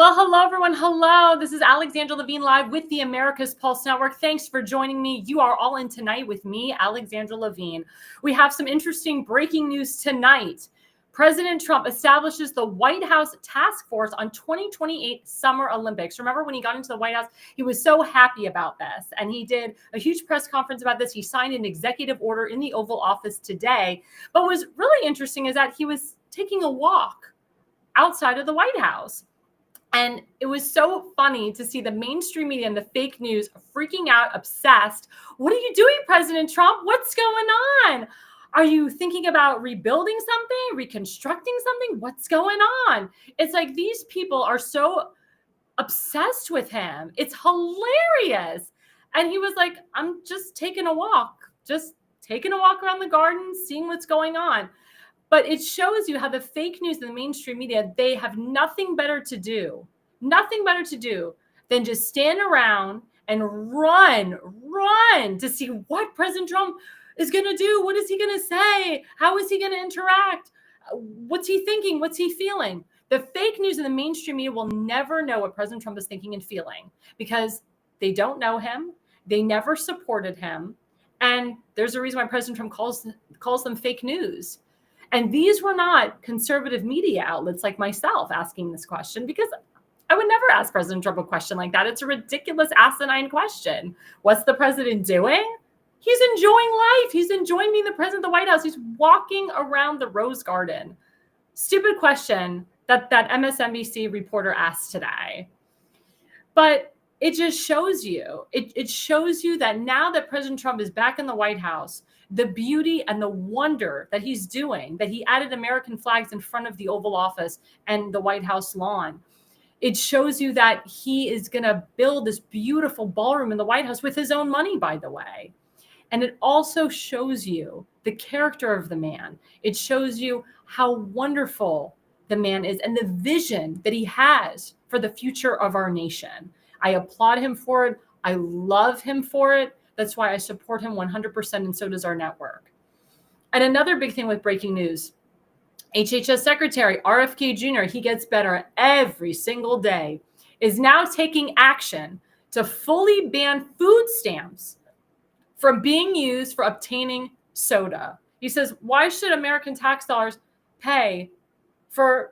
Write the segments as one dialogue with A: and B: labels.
A: Well, hello, everyone. Hello. This is Alexandra Levine live with the America's Pulse Network. Thanks for joining me. You are all in tonight with me, Alexandra Levine. We have some interesting breaking news tonight. President Trump establishes the White House task force on 2028 Summer Olympics. Remember when he got into the White House, he was so happy about this. And he did a huge press conference about this. He signed an executive order in the Oval Office today. But what was really interesting is that he was taking a walk outside of the White House. And it was so funny to see the mainstream media and the fake news freaking out, obsessed. What are you doing, President Trump? What's going on? Are you thinking about rebuilding something, reconstructing something? What's going on? It's like these people are so obsessed with him. It's hilarious. And he was like, I'm just taking a walk around the garden, seeing what's going on. But it shows you how the fake news and the mainstream media, they have nothing better to do than just stand around and run to see what President Trump is going to do. What is he going to say? How is he going to interact? What's he thinking? What's he feeling? The fake news and the mainstream media will never know what President Trump is thinking and feeling because they don't know him. They never supported him. And there's a reason why President Trump calls them fake news. And these were not conservative media outlets like myself asking this question, because I would never ask President Trump a question like that. It's a ridiculous, asinine question. What's the president doing? He's enjoying life. He's enjoying being the president of the White House. He's walking around the Rose Garden. Stupid question that MSNBC reporter asked today. But it just shows you, it shows you that now that President Trump is back in the White House, the beauty and the wonder that he's doing, that he added American flags in front of the Oval Office and the White House lawn. It shows you that he is going to build this beautiful ballroom in the White House with his own money, by the way. And it also shows you the character of the man. It shows you how wonderful the man is and the vision that he has for the future of our nation. I applaud him for it. I love him for it. That's why I support him 100%, and so does our network. And another big thing with breaking news, HHS Secretary RFK Jr., he gets better every single day, is now taking action to fully ban food stamps from being used for obtaining soda. He says, why should American tax dollars pay for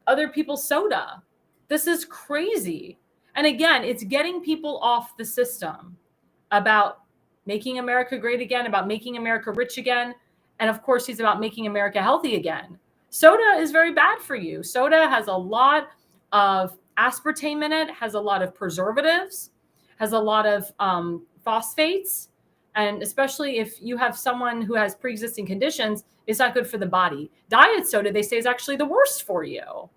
A: other people's soda? This is crazy. And again, it's getting people off the system about making America great again, about making America rich again. And of course, he's about making America healthy again. Soda is very bad for you. Soda has a lot of aspartame in it, has a lot of preservatives, has a lot of phosphates. And especially if you have someone who has pre-existing conditions, it's not good for the body. Diet soda, they say, is actually the worst for you.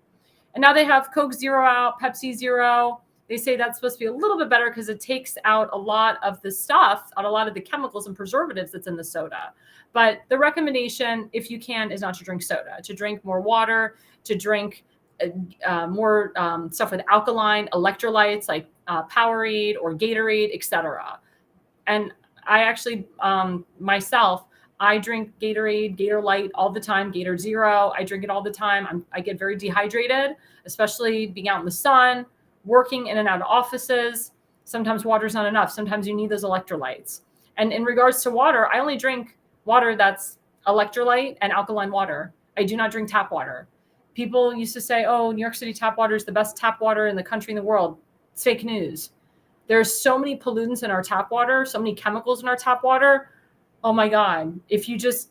A: And now they have Coke Zero out, Pepsi Zero. They say that's supposed to be a little bit better because it takes out a lot of the stuff, out a lot of the chemicals and preservatives that's in the soda. But the recommendation, if you can, is not to drink soda, to drink more water, to drink more stuff with alkaline electrolytes like Powerade or Gatorade, etc. And I actually, myself, I drink Gatorade, Gator Light all the time, Gator Zero. I drink it all the time. I get very dehydrated, especially being out in the sun, working in and out of offices. Sometimes water's not enough. Sometimes you need those electrolytes. And in regards to water, I only drink water that's electrolyte and alkaline water. I do not drink tap water. People used to say, oh, New York City tap water is the best tap water in the country, in the world. It's fake news. There's so many pollutants in our tap water, so many chemicals in our tap water. Oh my God. If you just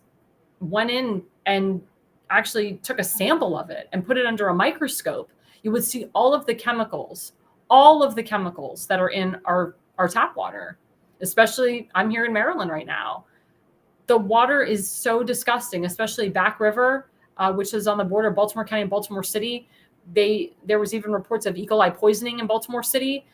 A: went in and actually took a sample of it and put it under a microscope, you would see all of the chemicals that are in our tap water. Especially, I'm here in Maryland right now. The water is so disgusting, especially Back River, which is on the border of Baltimore County and Baltimore City. There was even reports of E. coli poisoning in Baltimore City.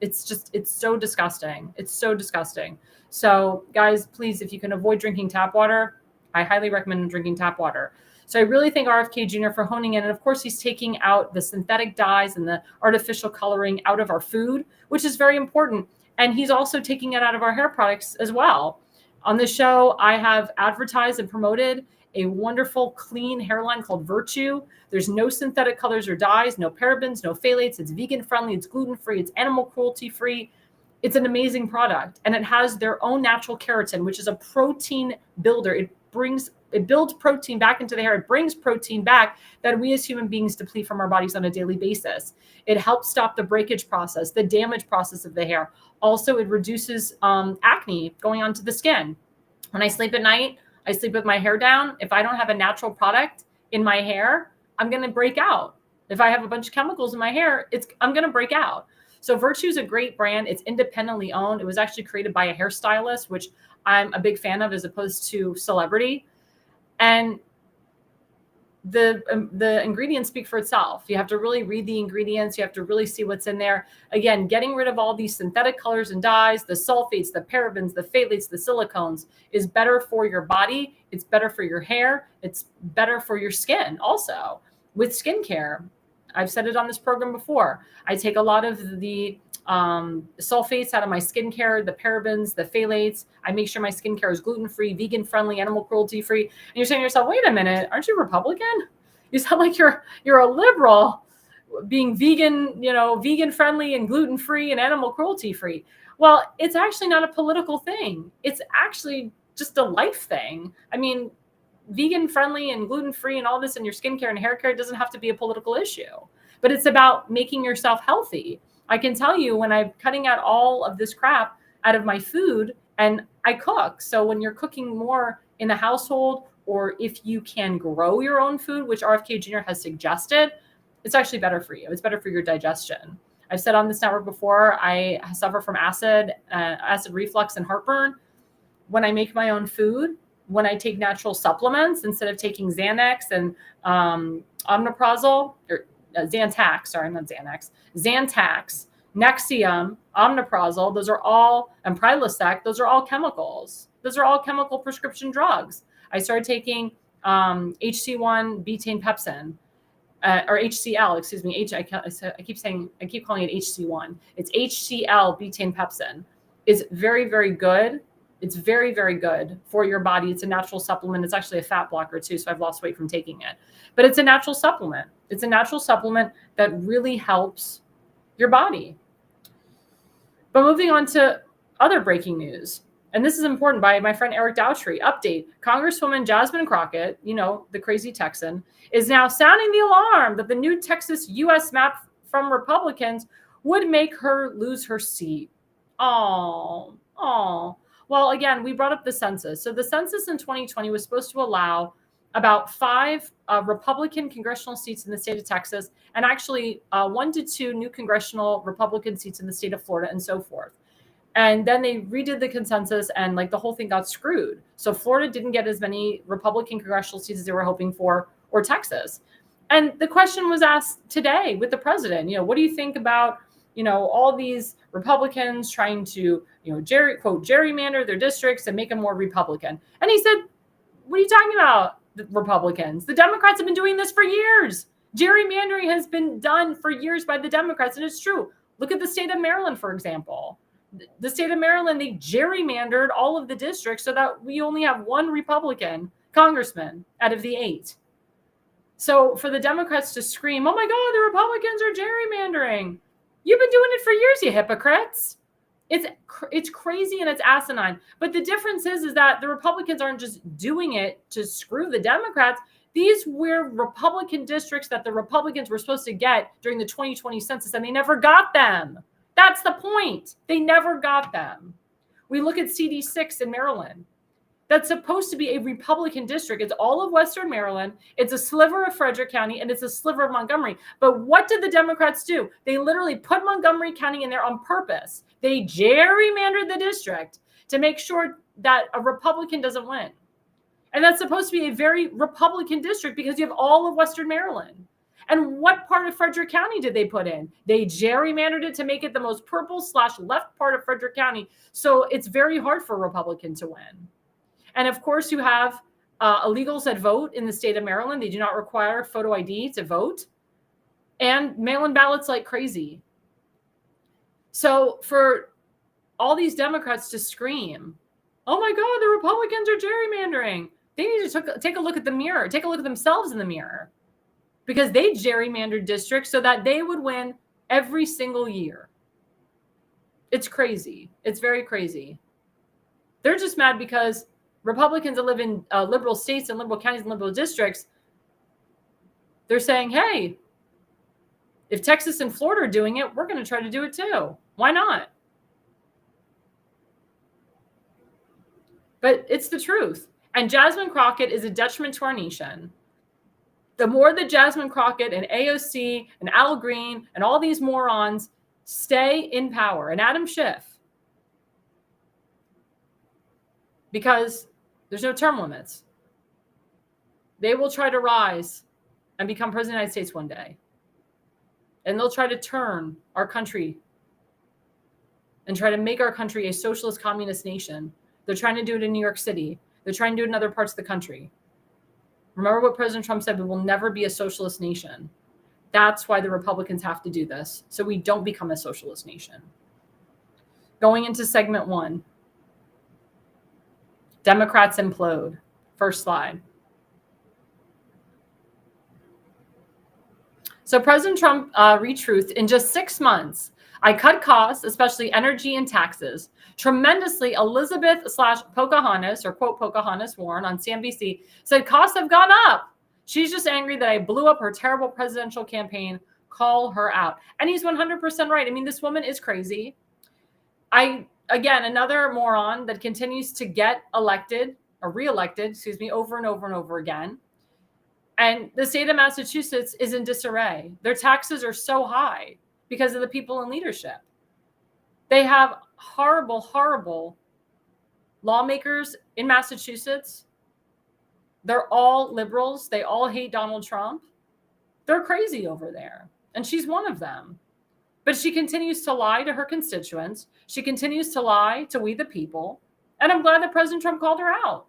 A: It's so disgusting. It's so disgusting. So guys, please, if you can avoid drinking tap water, I highly recommend drinking tap water. So I really thank RFK Jr. for honing in. And of course, he's taking out the synthetic dyes and the artificial coloring out of our food, which is very important. And he's also taking it out of our hair products as well. On the show, I have advertised and promoted a wonderful, clean hairline called Virtue. There's no synthetic colors or dyes, no parabens, no phthalates. It's vegan friendly, it's gluten free, it's animal cruelty free. It's an amazing product, and it has their own natural keratin, which is a protein builder. It builds protein back into the hair. It brings protein back that we as human beings deplete from our bodies on a daily basis. It helps stop the breakage process, the damage process of the hair. Also, it reduces acne going onto the skin. When I sleep at night, I sleep with my hair down. If I don't have a natural product in my hair, I'm going to break out. If I have a bunch of chemicals in my hair, I'm going to break out. So Virtue is a great brand. It's independently owned. It was actually created by a hairstylist, which I'm a big fan of as opposed to celebrity. And the ingredients speak for itself. You have to really read the ingredients. You have to really see what's in there. Again, getting rid of all these synthetic colors and dyes, the sulfates, the parabens, the phthalates, the silicones is better for your body. It's better for your hair. It's better for your skin also. With skincare, I've said it on this program before. I take a lot of the sulfates out of my skincare, the parabens, the phthalates. I make sure my skincare is gluten-free, vegan-friendly, animal cruelty-free. And you're saying to yourself, wait a minute, aren't you Republican? You sound like you're a liberal being vegan, vegan-friendly and gluten-free and animal cruelty-free. Well, it's actually not a political thing. It's actually just a life thing. I mean, vegan-friendly and gluten-free and all this in your skincare and hair care doesn't have to be a political issue, but it's about making yourself healthy. I can tell you when I'm cutting out all of this crap out of my food, and I cook. So when you're cooking more in the household, or if you can grow your own food, which RFK Jr. has suggested, it's actually better for you. It's better for your digestion. I've said on this network before, I suffer from acid reflux and heartburn. When I make my own food, when I take natural supplements, instead of taking Xanax and omeprazole, or Zantac, sorry, not Xanax, Zantac, Nexium, omeprazole, those are all, and Prilosec, those are all chemicals. Those are all chemical prescription drugs. I started taking HC1 betaine pepsin, or HCl, excuse me. I keep calling it HC1. It's HCl betaine pepsin. It's very, very good. It's very, very good for your body. It's a natural supplement. It's actually a fat blocker too, so I've lost weight from taking it. But it's a natural supplement. It's a natural supplement that really helps your body. But moving on to other breaking news, and this is important, by my friend Eric Daughtry. Update: Congresswoman Jasmine Crockett, the crazy Texan, is now sounding the alarm that the new Texas U.S. map from Republicans would make her lose her seat. Oh. Well, again, we brought up the census. So the census in 2020 was supposed to allow about 5 Republican congressional seats in the state of Texas, and actually 1 to 2 new congressional Republican seats in the state of Florida, and so forth. And then they redid the consensus, and the whole thing got screwed. So Florida didn't get as many Republican congressional seats as they were hoping for, or Texas. And the question was asked today with the president, what do you think about, all these Republicans trying to, gerrymander their districts and make them more Republican? And he said, what are you talking about, the Republicans? The Democrats have been doing this for years. Gerrymandering has been done for years by the Democrats, and it's true. Look at the state of Maryland, for example. The state of Maryland, they gerrymandered all of the districts so that we only have 1 Republican congressman out of the 8. So for the Democrats to scream, oh my God, the Republicans are gerrymandering. You've been doing it for years, you hypocrites. It's crazy and it's asinine. But the difference is that the Republicans aren't just doing it to screw the Democrats. These were Republican districts that the Republicans were supposed to get during the 2020 census, and they never got them. That's the point. They never got them. We look at CD6 in Maryland. That's supposed to be a Republican district. It's all of Western Maryland. It's a sliver of Frederick County, and it's a sliver of Montgomery. But what did the Democrats do? They literally put Montgomery County in there on purpose. They gerrymandered the district to make sure that a Republican doesn't win. And that's supposed to be a very Republican district because you have all of Western Maryland. And what part of Frederick County did they put in? They gerrymandered it to make it the most purple/left part of Frederick County. So it's very hard for a Republican to win. And of course, you have illegals that vote in the state of Maryland. They do not require photo ID to vote, and mail-in ballots like crazy. So for all these Democrats to scream, oh my God, the Republicans are gerrymandering. They need to take a look at the mirror, take a look at themselves in the mirror, because they gerrymandered districts so that they would win every single year. It's crazy. It's very crazy. They're just mad because Republicans that live in liberal states and liberal counties and liberal districts, they're saying, hey, if Texas and Florida are doing it, we're going to try to do it too. Why not? But it's the truth. And Jasmine Crockett is a detriment to our nation. The more that Jasmine Crockett and AOC and Al Green and all these morons stay in power, and Adam Schiff, because there's no term limits, they will try to rise and become president of the United States one day. And they'll try to turn our country and try to make our country a socialist communist nation. They're trying to do it in New York City. They're trying to do it in other parts of the country. Remember what President Trump said, we will never be a socialist nation. That's why the Republicans have to do this, so we don't become a socialist nation. Going into segment 1, Democrats implode. First slide. So President Trump retruthed, in just 6 months, I cut costs, especially energy and taxes, tremendously. Elizabeth/Pocahontas, or quote Pocahontas Warren on CNBC, said costs have gone up. She's just angry that I blew up her terrible presidential campaign. Call her out. And he's 100% right. I mean, this woman is crazy. Again, another moron that continues to get elected or reelected, over and over and over again. And the state of Massachusetts is in disarray. Their taxes are so high because of the people in leadership. They have horrible, horrible lawmakers in Massachusetts. They're all liberals. They all hate Donald Trump. They're crazy over there. And she's one of them. But she continues to lie to her constituents. She continues to lie to we the people. And I'm glad that President Trump called her out,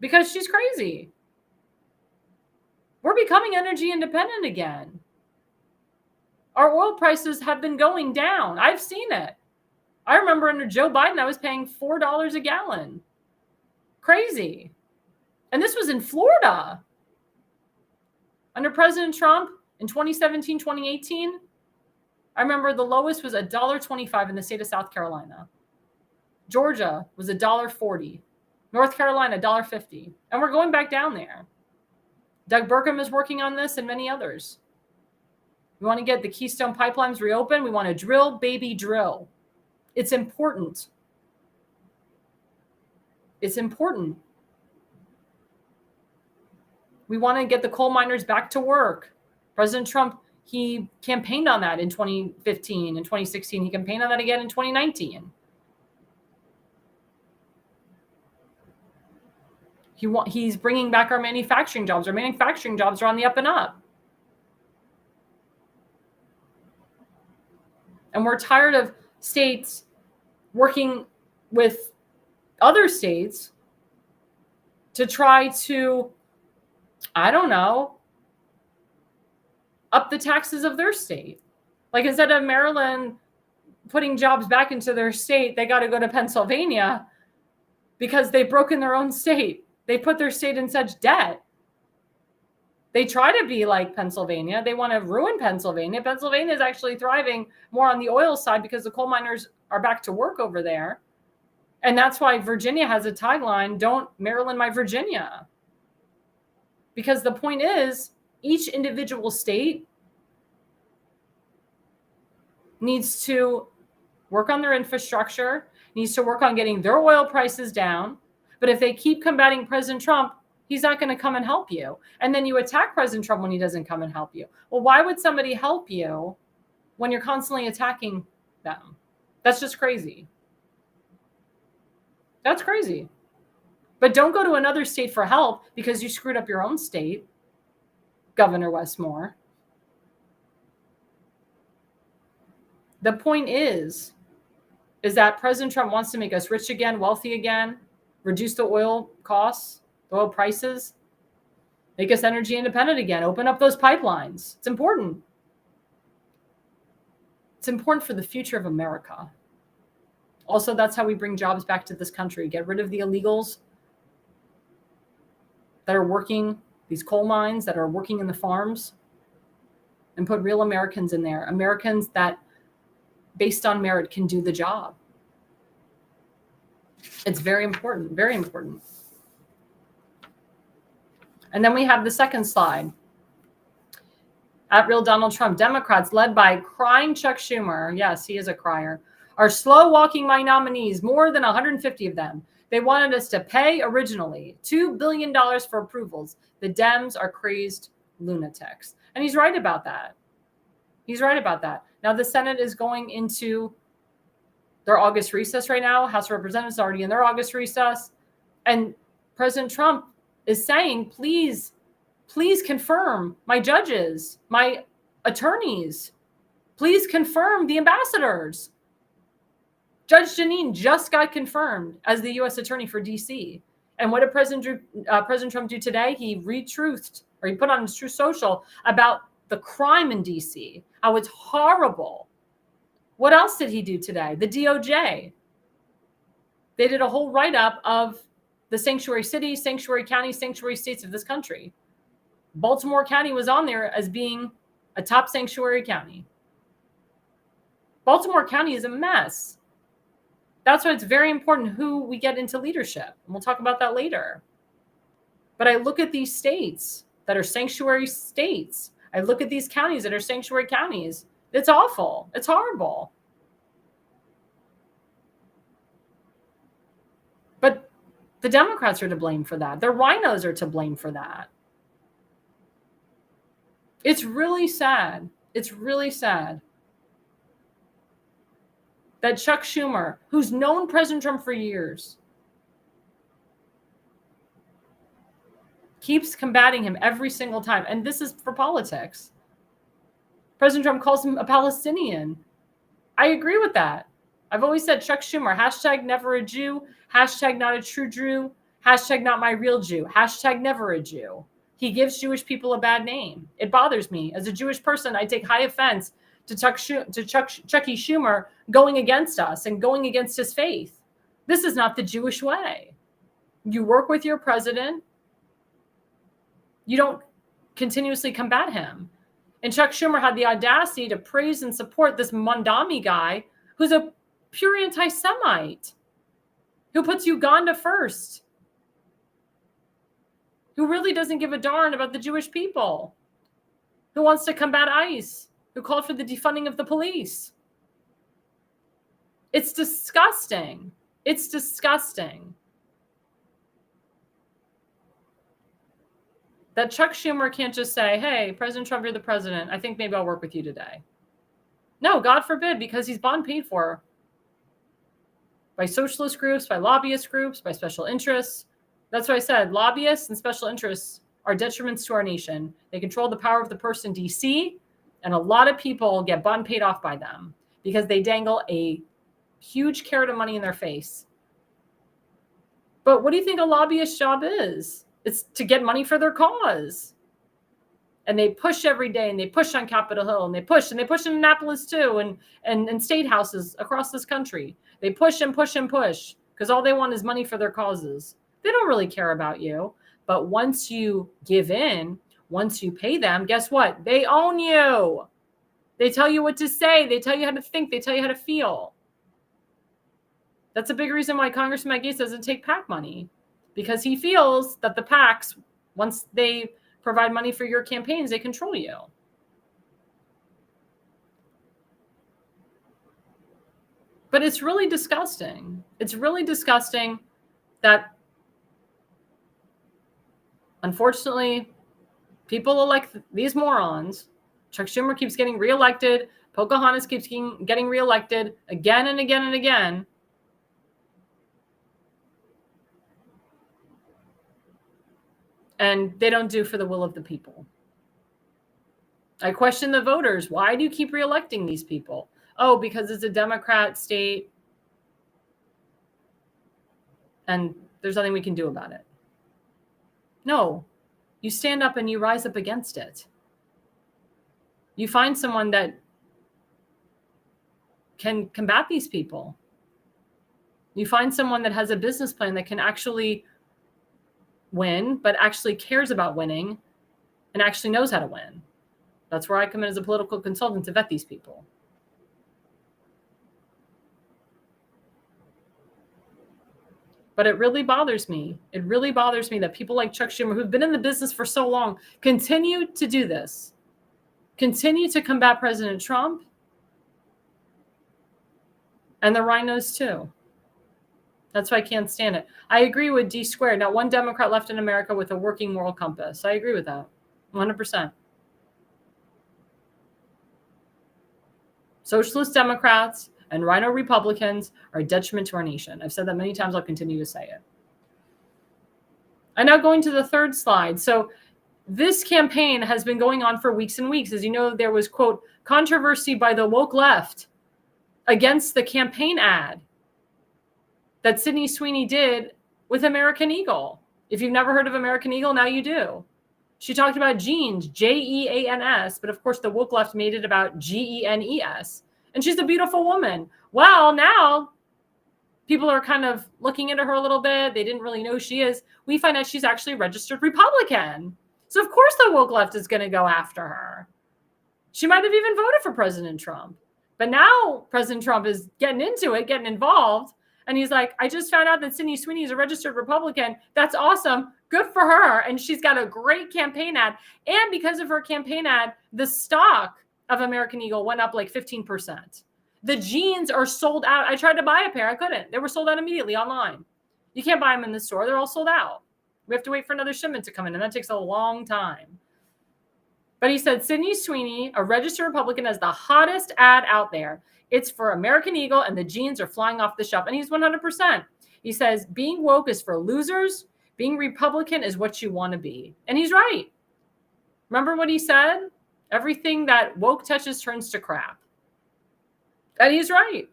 A: because she's crazy. We're becoming energy independent again. Our oil prices have been going down. I've seen it. I remember under Joe Biden, I was paying $4 a gallon. Crazy. And this was in Florida. Under President Trump in 2017, 2018, I remember the lowest was $1.25 in the state of South Carolina. Georgia was $1.40. North Carolina, $1.50. And we're going back down there. Doug Burgum is working on this, and many others. We want to get the Keystone pipelines reopened. We want to drill, baby, drill. It's important. It's important. We want to get the coal miners back to work. President Trump, he campaigned on that in 2015 and 2016. He campaigned on that again in 2019. He's bringing back our manufacturing jobs. Our manufacturing jobs are on the up and up. And we're tired of states working with other states to try to, I don't know, up the taxes of their state. Like, instead of Maryland putting jobs back into their state, they got to go to Pennsylvania because they've broken their own state. They put their state in such debt. They try to be like Pennsylvania. They want to ruin Pennsylvania. Pennsylvania is actually thriving more on the oil side because the coal miners are back to work over there. And that's why Virginia has a tagline, don't Maryland my Virginia. Because the point is, each individual state needs to work on their infrastructure, needs to work on getting their oil prices down. But if they keep combating President Trump, he's not going to come and help you. And then you attack President Trump when he doesn't come and help you. Well, why would somebody help you when you're constantly attacking them? That's just crazy. That's crazy. But don't go to another state for help because you screwed up your own state, Governor Westmore. The point is that President Trump wants to make us rich again, wealthy again, reduce the oil costs, the oil prices, make us energy independent again, open up those pipelines. It's important. It's important for the future of America. Also, that's how we bring jobs back to this country. Get rid of the illegals. that are working, these coal mines that are working in the farms, and put real Americans in there, Americans that, based on merit, can do the job. It's very important, very important. And then we have the second slide. At Real Donald Trump, Democrats led by crying Chuck Schumer, yes, he is a crier, are slow walking my nominees, more than 150 of them. They wanted us to pay originally $2 billion for approvals. The Dems are crazed lunatics. And he's right about that. He's right about that. Now the Senate is going into their August recess right now. House of Representatives are already in their August recess. And President Trump is saying, please confirm my judges, my attorneys. Please confirm the ambassadors. Judge Janine just got confirmed as the U.S. attorney for D.C. And what did President Trump do today? He retruthed, or he put on his Truth Social about the crime in D.C., how it's horrible. What else did he do today? The DOJ. They did a whole write-up of the sanctuary cities, sanctuary counties, sanctuary states of this country. Baltimore County was on there as being a top sanctuary county. Baltimore County is a mess. That's why it's very important who we get into leadership. And we'll talk about that later. But I look at these states that are sanctuary states. I look at these counties that are sanctuary counties. It's awful. It's horrible. But the Democrats are to blame for that. The rhinos are to blame for that. It's really sad. It's really sad that Chuck Schumer, who's known President Trump for years, keeps combating him every single time. And this is for politics. President Trump calls him a Palestinian. I agree with that. I've always said Chuck Schumer, hashtag never a Jew, hashtag not a true Jew, hashtag not my real Jew, hashtag never a Jew. He gives Jewish people a bad name. It bothers me. As a Jewish person, I take high offense to Chucky Schumer going against us and going against his faith. This is not the Jewish way. You work with your president. You don't continuously combat him. And Chuck Schumer had the audacity to praise and support this Mondami guy who's a pure anti-Semite, who puts Uganda first, who really doesn't give a darn about the Jewish people, who wants to combat ICE, who called for the defunding of the police. It's disgusting. It's disgusting that Chuck Schumer can't just say, hey, President Trump, you're the president. I think maybe I'll work with you today. No, God forbid, because he's bond paid for by socialist groups, by lobbyist groups, by special interests. That's why I said lobbyists and special interests are detriments to our nation. They control the power of the purse in D.C., and a lot of people get bond paid off by them because they dangle a huge carrot of money in their face. But what do you think a lobbyist's job is? It's to get money for their cause. And they push every day, and they push on Capitol Hill, and they push in Annapolis too, and state houses across this country. They push and push and push because all they want is money for their causes. They don't really care about you. But once you give in, once you pay them, guess what? They own you. They tell you what to say. They tell you how to think. They tell you how to feel. That's a big reason why Congressman Mike Gaetz doesn't take PAC money, because he feels that the PACs, once they provide money for your campaigns, they control you. But it's really disgusting. It's really disgusting that, unfortunately, people elect these morons. Chuck Schumer keeps getting reelected. Pocahontas keeps getting reelected again and again and again. And they don't do for the will of the people. I question the voters. Why do you keep reelecting these people? Oh, because it's a Democrat state and there's nothing we can do about it. No, you stand up and you rise up against it. You find someone that can combat these people. You find someone that has a business plan that can actually win, but actually cares about winning and actually knows how to win. That's where I come in as a political consultant to vet these people. But it really bothers me. It really bothers me that people like Chuck Schumer, who've been in the business for so long, continue to do this, continue to combat President Trump and the rhinos too. That's why I can't stand it. I agree with D squared. Not one Democrat left in America with a working moral compass. I agree with that. 100%. Socialist Democrats and rhino Republicans are a detriment to our nation. I've said that many times. I'll continue to say it. I'm now going to the third slide. So this campaign has been going on for weeks and weeks. As you know, there was, quote, controversy by the woke left against the campaign ad that Sydney Sweeney did with American Eagle. If you've never heard of American Eagle, now you do. She talked about jeans, Jeans, but of course the woke left made it about Genes. And she's a beautiful woman. Well, now people are kind of looking into her a little bit. They didn't really know who she is. We find out she's actually a registered Republican. So of course the woke left is going to go after her. She might have even voted for President Trump. But now President Trump is getting into it, getting involved. And he's like, I just found out that Sydney Sweeney is a registered Republican. That's awesome. Good for her. And she's got a great campaign ad. And because of her campaign ad, the stock of American Eagle went up like 15%. The jeans are sold out. I tried to buy a pair. I couldn't. They were sold out immediately online. You can't buy them in the store. They're all sold out. We have to wait for another shipment to come in, and that takes a long time. But he said Sydney Sweeney, a registered Republican, has the hottest ad out there. It's for American Eagle, and the jeans are flying off the shelf. And he's 100%. He says being woke is for losers. Being Republican is what you want to be. And he's right. Remember what he said? Everything that woke touches turns to crap. And he's right.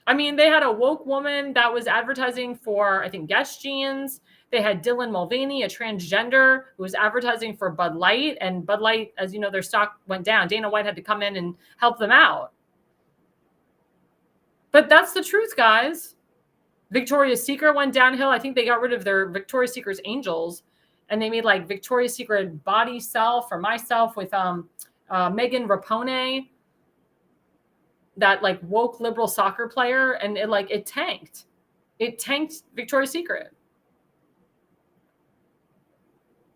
A: I mean, they had a woke woman that was advertising for, I think, Guess jeans. They had Dylan Mulvaney, a transgender, who was advertising for Bud Light. And Bud Light, as you know, their stock went down. Dana White had to come in and help them out. But that's the truth, guys. Victoria's Secret went downhill. I think they got rid of their Victoria's Secret's angels. And they made like Victoria's Secret body self or myself with Megan Rapone, that like woke liberal soccer player. And it tanked. It tanked Victoria's Secret.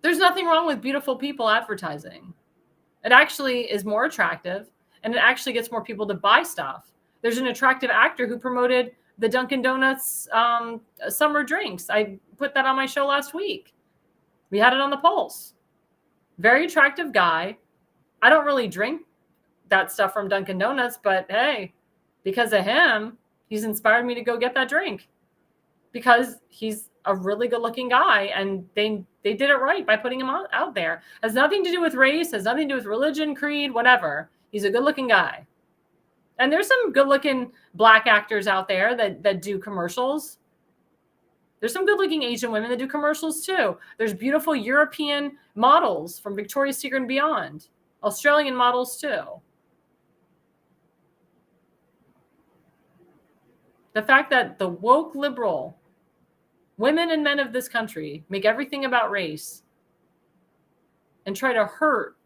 A: There's nothing wrong with beautiful people advertising. It actually is more attractive, and it actually gets more people to buy stuff. There's an attractive actor who promoted the Dunkin' Donuts summer drinks. I put that on my show last week. We had it on the Pulse. Very attractive guy. I don't really drink that stuff from Dunkin' Donuts, but hey, because of him, he's inspired me to go get that drink because he's a really good looking guy, and they did it right by putting him out there. Has nothing to do with race, has nothing to do with religion, creed, whatever. He's a good looking guy. And there's some good looking black actors out there that do commercials. There's some good looking Asian women that do commercials too. There's beautiful European models from Victoria's Secret and beyond. Australian models too. The fact that the woke liberal women and men of this country make everything about race and try to hurt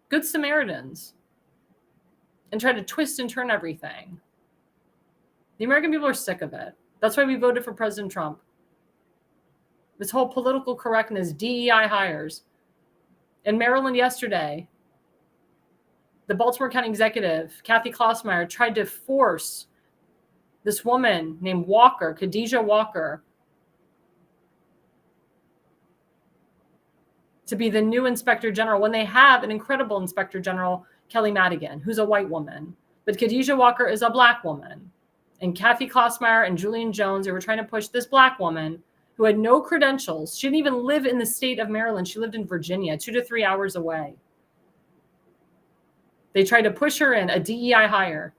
A: good Samaritans and try to twist and turn everything. The American people are sick of it. That's why we voted for President Trump. This whole political correctness, DEI hires. In Maryland yesterday, the Baltimore County executive, Kathy Klossmeyer, tried to force this woman named Walker, Khadijah Walker, to be the new inspector general when they have an incredible inspector general, Kelly Madigan, who's a white woman. But Khadijah Walker is a black woman. And Kathy Klossmeyer and Julian Jones, they were trying to push this black woman who had no credentials. She didn't even live in the state of Maryland. She lived in Virginia, 2 to 3 hours away. They tried to push her in, a DEI hire.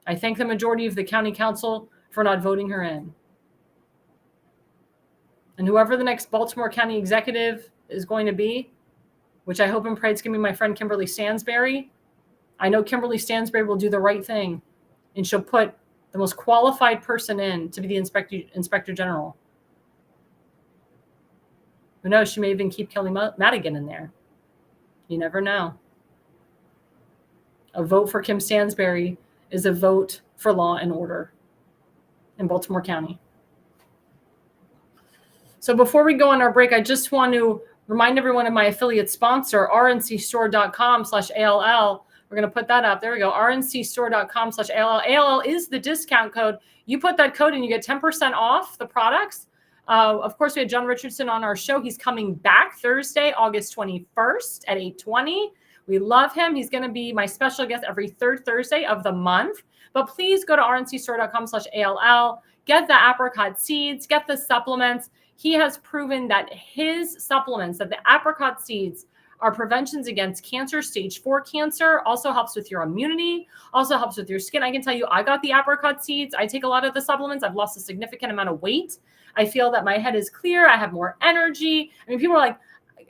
A: I thank the majority of the county council for not voting her in. And whoever the next Baltimore County executive is going to be, which I hope and pray it's going to be my friend Kimberly Stansberry. I know Kimberly Stansberry will do the right thing, and she'll put the most qualified person in to be the inspector general. Who knows? She may even keep Kelly Madigan in there. You never know. A vote for Kim Stansbury is a vote for law and order in Baltimore County. So before we go on our break, I just want to remind everyone of my affiliate sponsor, rncstore.com/ALL. We're going to put that up. There we go. rncstore.com/ALL. ALL is the discount code. You put that code and you get 10% off the products. Of course, we had John Richardson on our show. He's coming back Thursday, August 21st at 8:20. We love him. He's going to be my special guest every third Thursday of the month. But please go to rncstore.com/ALL. Get the apricot seeds. Get the supplements. He has proven that his supplements, that the apricot seeds are preventions against cancer, stage 4 cancer, also helps with your immunity, also helps with your skin. I can tell you, I got the apricot seeds. I take a lot of the supplements. I've lost a significant amount of weight. I feel that my head is clear. I have more energy. I mean, people are like,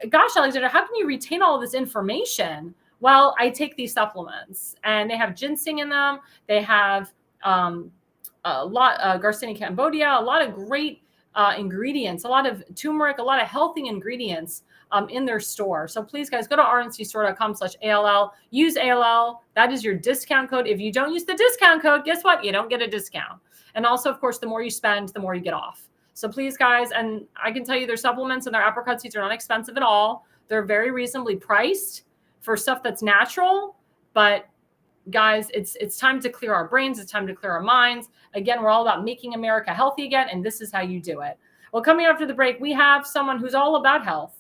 A: gosh, Alexandra, how can you retain all of this information? Well, I take these supplements and they have ginseng in them. They have a lot, Garcinia Cambodia, a lot of great ingredients, a lot of turmeric, a lot of healthy ingredients in their store. So please, guys, go to rncstore.com/ALL. Use ALL. That is your discount code. If you don't use the discount code, guess what? You don't get a discount. And also, of course, the more you spend, the more you get off. So please, guys, and I can tell you their supplements and their apricot seeds are not expensive at all. They're very reasonably priced for stuff that's natural. But guys, it's time to clear our brains. It's time to clear our minds. Again, we're all about making America healthy again, and this is how you do it. Well, coming after the break, we have someone who's all about health.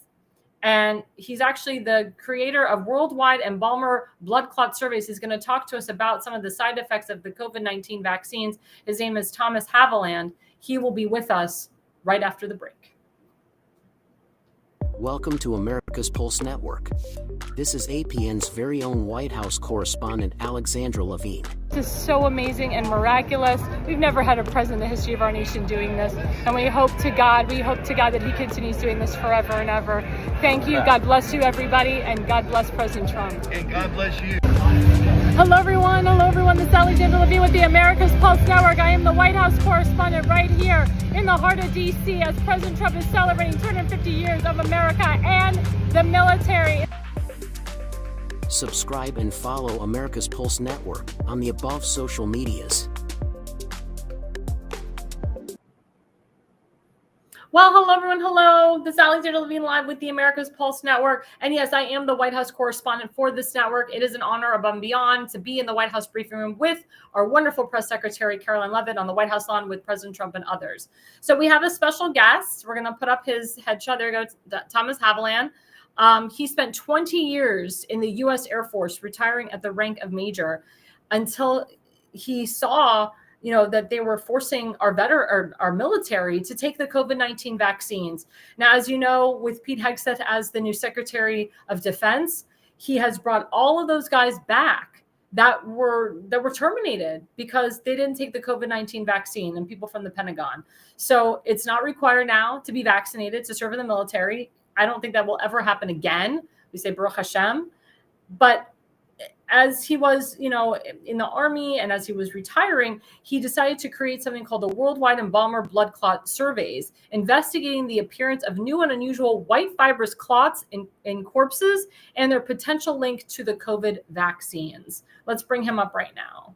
A: And he's actually the creator of worldwide Embalmer blood clot surveys. He's going to talk to us about some of the side effects of the COVID-19 vaccines. His name is Thomas Haviland. He will be with us right after the break.
B: Welcome to America's Pulse Network. This is APN's very own White House correspondent, Alexandra Levine.
A: This is so amazing and miraculous. We've never had a president in the history of our nation doing this. And we hope to God that he continues doing this forever and ever. Thank you. God bless you, everybody. And God bless President Trump.
C: And God bless you.
A: Hello, everyone. Hello, everyone. This is Alexandra Levine with the America's Pulse Network. I am the White House correspondent right here in the heart of D.C. as President Trump is celebrating 250 years of America and the military.
B: Subscribe and follow America's Pulse Network on the above social medias.
A: Well, hello, everyone. Hello. This is Alexandra Levine live with the America's Pulse Network. And yes, I am the White House correspondent for this network. It is an honor above and beyond to be in the White House briefing room with our wonderful press secretary, Caroline Levitt, on the White House lawn with President Trump and others. So we have a special guest. We're going to put up his headshot. There goes Thomas Haviland. He spent 20 years in the U.S. Air Force, retiring at the rank of major until he saw that they were forcing our military to take the COVID-19 vaccines. Now, as you know, with Pete Hegseth as the new Secretary of Defense, he has brought all of those guys back that were terminated because they didn't take the COVID-19 vaccine, and people from the Pentagon. So it's not required now to be vaccinated to serve in the military. I don't think that will ever happen again. We say Baruch Hashem. But as he was, in the Army and as he was retiring, he decided to create something called the Worldwide Embalmer Blood Clot Surveys, investigating the appearance of new and unusual white fibrous clots in corpses and their potential link to the COVID vaccines. Let's bring him up right now.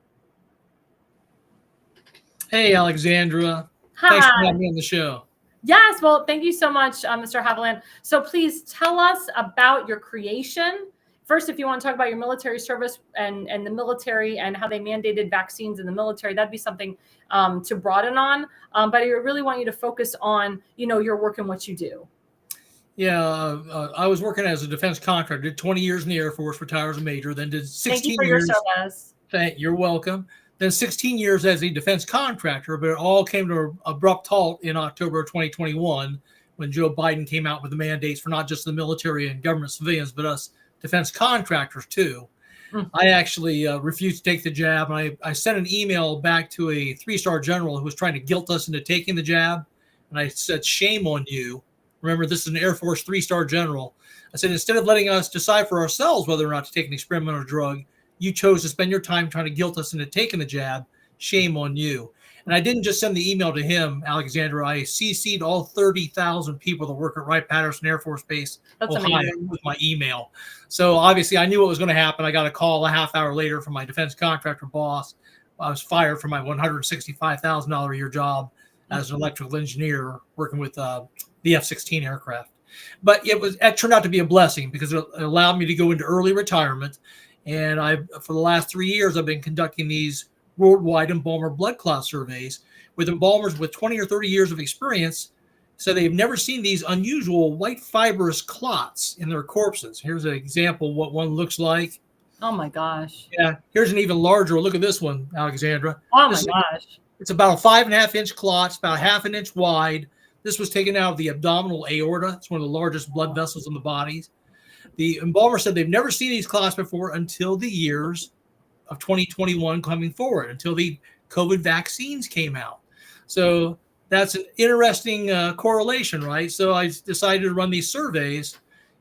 D: Hey, Alexandra.
A: Hi.
D: Thanks for having me on the show.
A: Yes, well, thank you so much, Mr. Haviland. So please tell us about your creation. First, if you want to talk about your military service and the military and how they mandated vaccines in the military, that'd be something to broaden on. But I really want you to focus on, your work and what you do.
D: Yeah, I was working as a defense contractor, did 20 years in the Air Force, retired as a major, then did 16 years.
A: Thank you for your service.
D: You're welcome. Then 16 years as a defense contractor, but it all came to an abrupt halt in October of 2021 when Joe Biden came out with the mandates for not just the military and government civilians, but us defense contractors too. Mm-hmm. I actually refused to take the jab. And I sent an email back to a 3-star general who was trying to guilt us into taking the jab. And I said, shame on you. Remember, this is an Air Force 3-star general. I said, instead of letting us decide for ourselves whether or not to take an experimental drug, you chose to spend your time trying to guilt us into taking the jab. Shame on you. And I didn't just send the email to him, Alexandra. I CC'd all 30,000 people that work at Wright-Patterson Air Force Base,
A: That's
D: Ohio,
A: amazing.
D: with my email. So obviously I knew what was going to happen. I got a call a half hour later from my defense contractor boss. I was fired from my $165,000 a year job as an electrical engineer working with the F-16 aircraft. But it turned out to be a blessing because it allowed me to go into early retirement. And for the last 3 years, I've been conducting these worldwide embalmer blood clot surveys with embalmers with 20 or 30 years of experience. So they've never seen these unusual white fibrous clots in their corpses. Here's an example of what one looks like.
A: Oh my gosh.
D: Yeah, here's an even larger. Look at this one, Alexandra.
A: Oh my gosh.
D: It's about a 5.5-inch clot. It's about half an inch wide. This was taken out of the abdominal aorta. It's one of the largest blood vessels in the body. The embalmer said they've never seen these clots before until the years of 2021 coming forward, until the COVID vaccines came out. So that's an interesting correlation, right? So I decided to run these surveys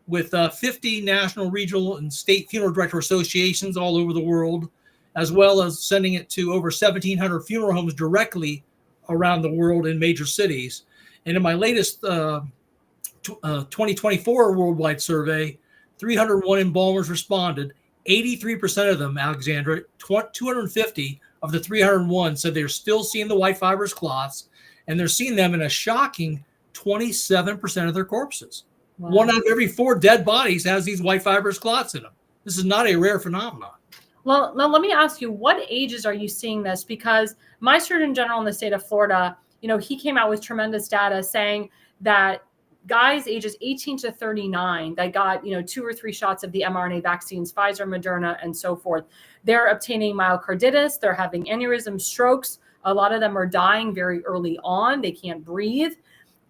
D: with 50 national, regional, and state funeral director associations all over the world, as well as sending it to over 1,700 funeral homes directly around the world in major cities. And in my latest 2024 worldwide survey, 301 embalmers responded. 83% of them, Alexandra, 250 of the 301 said they're still seeing the white fibrous clots, and they're seeing them in a shocking 27% of their corpses. Wow. 1 out of every 4 dead bodies has these white fibrous clots in them. This is not a rare phenomenon.
A: Well, now let me ask you, what ages are you seeing this? Because my Surgeon General in the state of Florida, he came out with tremendous data saying that guys ages 18 to 39 that got, 2 or 3 shots of the mRNA vaccines, Pfizer, Moderna, and so forth, they're obtaining myocarditis, they're having aneurysms, strokes. A lot of them are dying very early on. They can't breathe.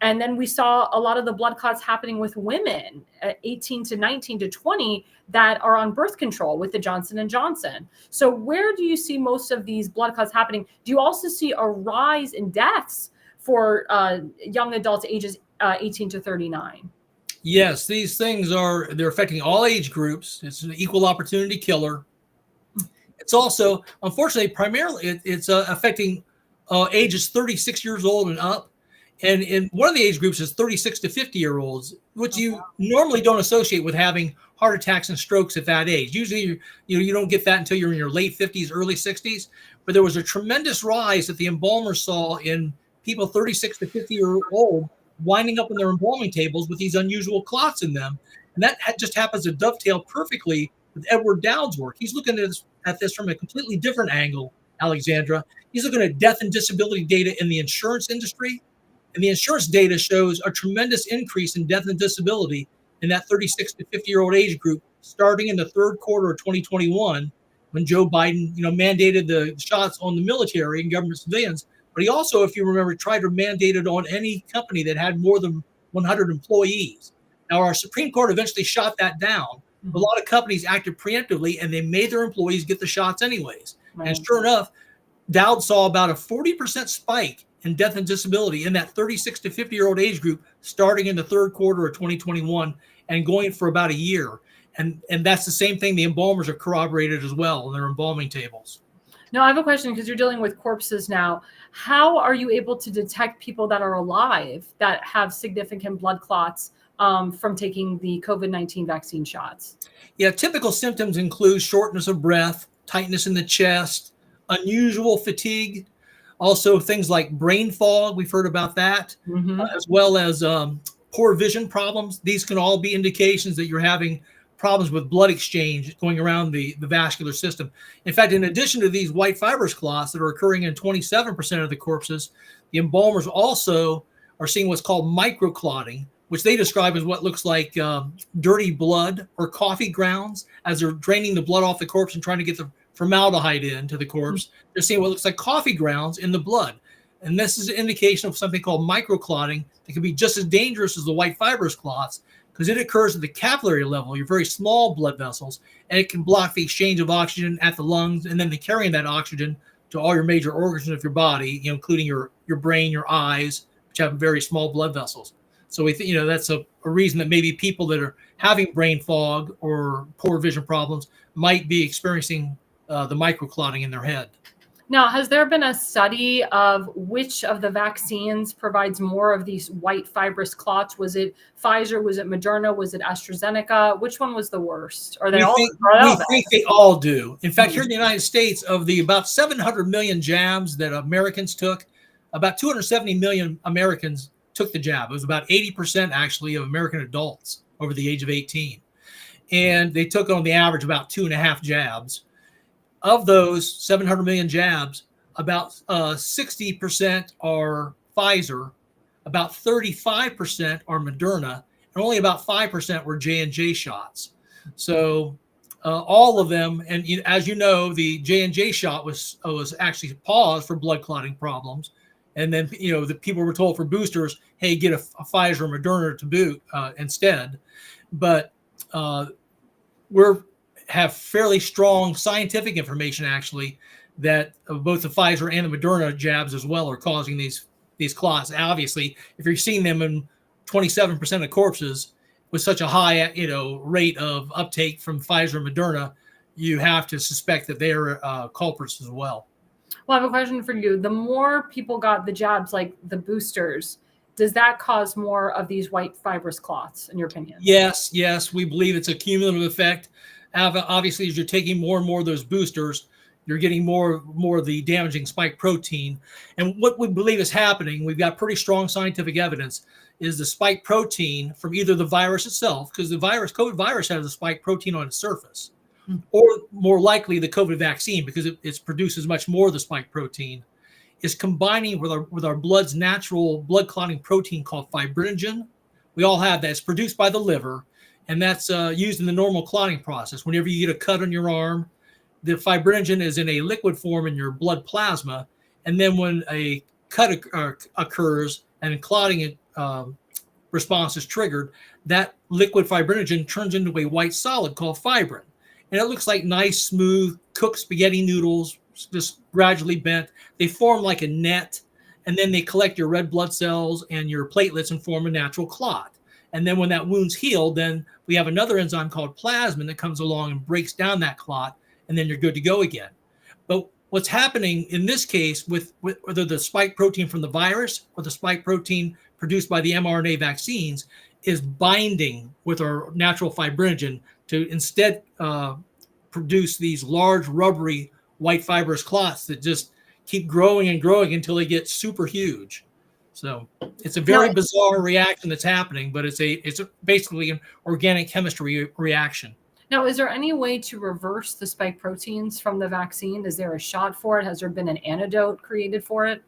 A: And then we saw a lot of the blood clots happening with women, 18 to 19 to 20, that are on birth control with the Johnson & Johnson. So where do you see most of these blood clots happening? Do you also see a rise in deaths for young adults ages 18 to 39?
D: Yes, these things they're affecting all age groups. It's an equal opportunity killer. It's also, unfortunately, primarily it's affecting ages 36 years old and up. And in one of the age groups is 36 to 50-year-olds, which you normally don't associate with having heart attacks and strokes at that age. Usually, you don't get that until you're in your late 50s, early 60s. But there was a tremendous rise that the embalmer saw in people 36 to 50 years old winding up in their embalming tables with these unusual clots in them. And that just happens to dovetail perfectly with Edward Dowd's work. He's looking at this from a completely different angle, Alexandra. He's looking at death and disability data in the insurance industry. And the insurance data shows a tremendous increase in death and disability in that 36 to 50-year-old age group starting in the third quarter of 2021 when Joe Biden, mandated the shots on the military and government civilians. But he also, if you remember, tried to mandate it on any company that had more than 100 employees. Now, our Supreme Court eventually shot that down. A lot of companies acted preemptively, and they made their employees get the shots anyways. Right. And sure enough, Dowd saw about a 40% spike in death and disability in that 36 to 50-year-old age group starting in the third quarter of 2021 and going for about a year. And that's the same thing the embalmers are corroborated as well in their embalming tables.
A: Now, I have a question because you're dealing with corpses now. How are you able to detect people that are alive that have significant blood clots from taking the COVID-19 vaccine shots?
D: Yeah, typical symptoms include shortness of breath, tightness in the chest, unusual fatigue, also things like brain fog. We've heard about that, as well as poor vision problems. These can all be indications that you're having problems with blood exchange going around the vascular system. In fact, in addition to these white fibrous clots that are occurring in 27% of the corpses, the embalmers also are seeing what's called microclotting, which they describe as what looks like dirty blood or coffee grounds as they're draining the blood off the corpse and trying to get the formaldehyde into the corpse. They're seeing what looks like coffee grounds in the blood. And this is an indication of something called microclotting that can be just as dangerous as the white fibrous clots because it occurs at the capillary level, your very small blood vessels, and it can block the exchange of oxygen at the lungs and then the carrying that oxygen to all your major organs of your body, including your brain, your eyes, which have very small blood vessels. So we think, that's a reason that maybe people that are having brain fog or poor vision problems might be experiencing the microclotting in their head.
A: Now, has there been a study of which of the vaccines provides more of these white fibrous clots? Was it Pfizer? Was it Moderna? Was it AstraZeneca? Which one was the worst? Are they all?
D: We think they all do. In fact, here in the United States, of the about 700 million jabs that Americans took, about 270 million Americans took the jab. It was about 80% actually of American adults over the age of 18. And they took on the average about 2.5 jabs. Of those 700 million jabs, about 60% are Pfizer, about 35% are Moderna, and only about 5% were J&J shots. So all of them, and as you know, the J&J shot was actually paused for blood clotting problems. And then, the people were told for boosters, hey, get a Pfizer or Moderna to boot instead. But we're have fairly strong scientific information, actually, that both the Pfizer and the Moderna jabs as well are causing these clots. Obviously, if you're seeing them in 27% of corpses with such a high, rate of uptake from Pfizer and Moderna, you have to suspect that they're culprits as well.
A: Well, I have a question for you. The more people got the jabs, like the boosters, does that cause more of these white fibrous clots, in your opinion?
D: Yes, we believe it's a cumulative effect. Obviously, as you're taking more and more of those boosters, you're getting more of the damaging spike protein. And what we believe is happening, we've got pretty strong scientific evidence, is the spike protein from either the virus itself, because the COVID virus has a spike protein on its surface, or more likely the COVID vaccine, because it produces much more of the spike protein, is combining with our blood's natural blood clotting protein called fibrinogen. We all have that. It's produced by the liver. And that's used in the normal clotting process. Whenever you get a cut on your arm, the fibrinogen is in a liquid form in your blood plasma. And then when a cut occurs and a clotting response is triggered, that liquid fibrinogen turns into a white solid called fibrin. And it looks like nice, smooth, cooked spaghetti noodles, just gradually bent. They form like a net, and then they collect your red blood cells and your platelets and form a natural clot. And then when that wound's healed, then we have another enzyme called plasmin that comes along and breaks down that clot, and then you're good to go again. But what's happening in this case with whether the spike protein from the virus or the spike protein produced by the mRNA vaccines is binding with our natural fibrinogen to instead produce these large, rubbery, white fibrous clots that just keep growing and growing until they get super huge. So it's a very bizarre reaction that's happening, but it's basically an organic chemistry reaction.
A: Now, is there any way to reverse the spike proteins from the vaccine? Is there a shot for it? Has there been an antidote created for it?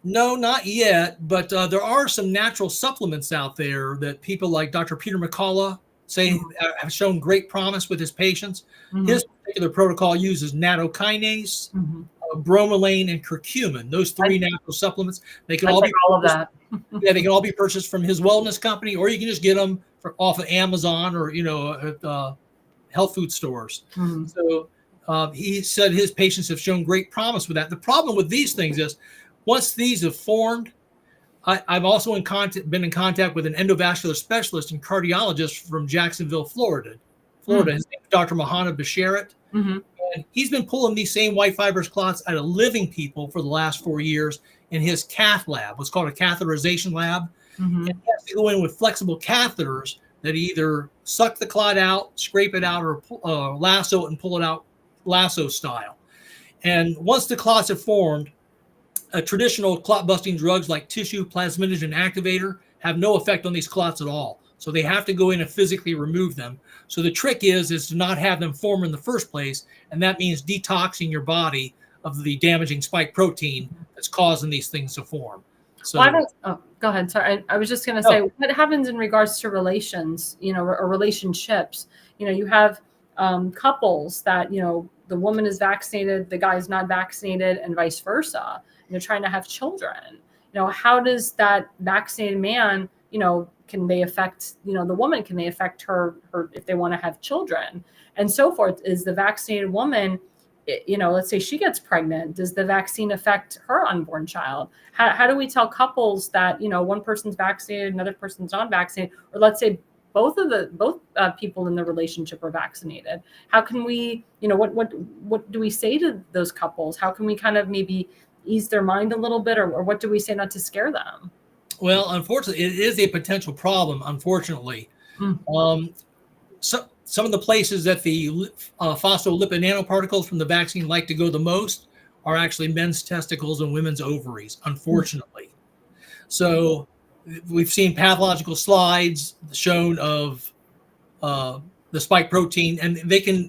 D: No, not yet, but there are some natural supplements out there that people like Dr. Peter McCullough say have shown great promise with his patients. His particular protocol uses nattokinase, bromelain, and curcumin. Those three natural supplements. They can all be
A: all of that.
D: Yeah, they can all be purchased from his wellness company, or you can just get them off of Amazon or at health food stores. So he said his patients have shown great promise with that. The problem with these things is once these have formed, I've also been in contact with an endovascular specialist and cardiologist from Jacksonville, Florida. His name is Dr. Mohana Basharat. And he's been pulling these same white fibrous clots out of living people for the last 4 years in his cath lab, what's called a catheterization lab. And he has to go in with flexible catheters that either suck the clot out, scrape it out, or lasso it and pull it out lasso style. And once the clots have formed, traditional clot-busting drugs like tissue plasminogen activator have no effect on these clots at all. So they have to go in and physically remove them. So the trick is to not have them form in the first place, and that means detoxing your body of the damaging spike protein that's causing these things to form. So,
A: go ahead. Sorry, I was just going to say, what happens in regards to relations, or relationships? You have couples that, the woman is vaccinated, the guy's not vaccinated, and vice versa. Trying to have children. How does that vaccinated man, can they affect, the woman? Can they affect her if they want to have children and so forth? Is the vaccinated woman, let's say she gets pregnant, does the vaccine affect her unborn child? How do we tell couples that, one person's vaccinated, another person's not vaccinated, or let's say both people in the relationship are vaccinated. How can we, what do we say to those couples? How can we kind of maybe ease their mind a little bit, or what do we say not to scare them?
D: Well, unfortunately, it is a potential problem, unfortunately. So some of the places that the phospholipid nanoparticles from the vaccine like to go the most are actually men's testicles and women's ovaries, unfortunately. So we've seen pathological slides shown of the spike protein, and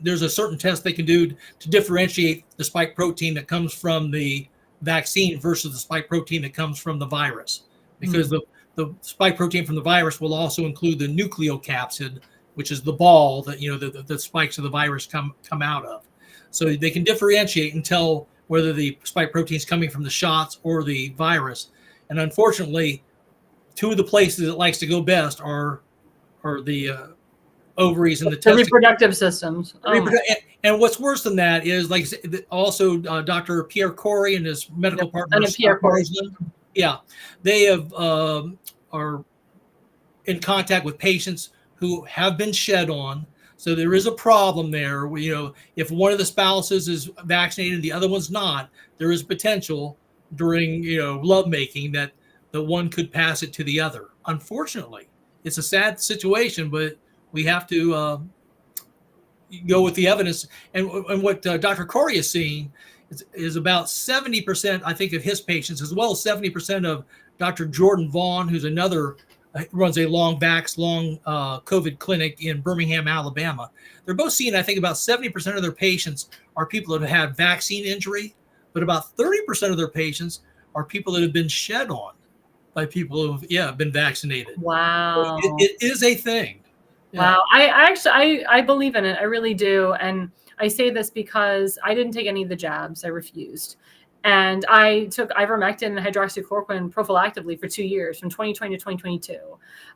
D: there's a certain test they can do to differentiate the spike protein that comes from the vaccine versus the spike protein that comes from the virus, because the spike protein from the virus will also include the nucleocapsid, which is the ball that the spikes of the virus come out of. So they can differentiate and tell whether the spike protein is coming from the shots or the virus. And unfortunately, two of the places it likes to go best are the ovaries and the testicles.
A: Reproductive systems.
D: And what's worse than that is, like also Dr. Pierre Corey and his medical partner, they are in contact with patients who have been shed on. So there is a problem there. If one of the spouses is vaccinated, the other one's not, there is potential during lovemaking that the one could pass it to the other. Unfortunately, it's a sad situation, but we have to go with the evidence. And what Dr. Corey is seeing is about 70%, I think, of his patients, as well as 70% of Dr. Jordan Vaughn, who's runs a long COVID clinic in Birmingham, Alabama. They're both seeing, I think, about 70% of their patients are people that have had vaccine injury, but about 30% of their patients are people that have been shed on by people who have been vaccinated.
A: Wow.
D: So it is a thing.
A: Wow. I believe in it. I really do. And I say this because I didn't take any of the jabs. I refused. And I took ivermectin and hydroxychloroquine prophylactically for 2 years, from 2020 to 2022.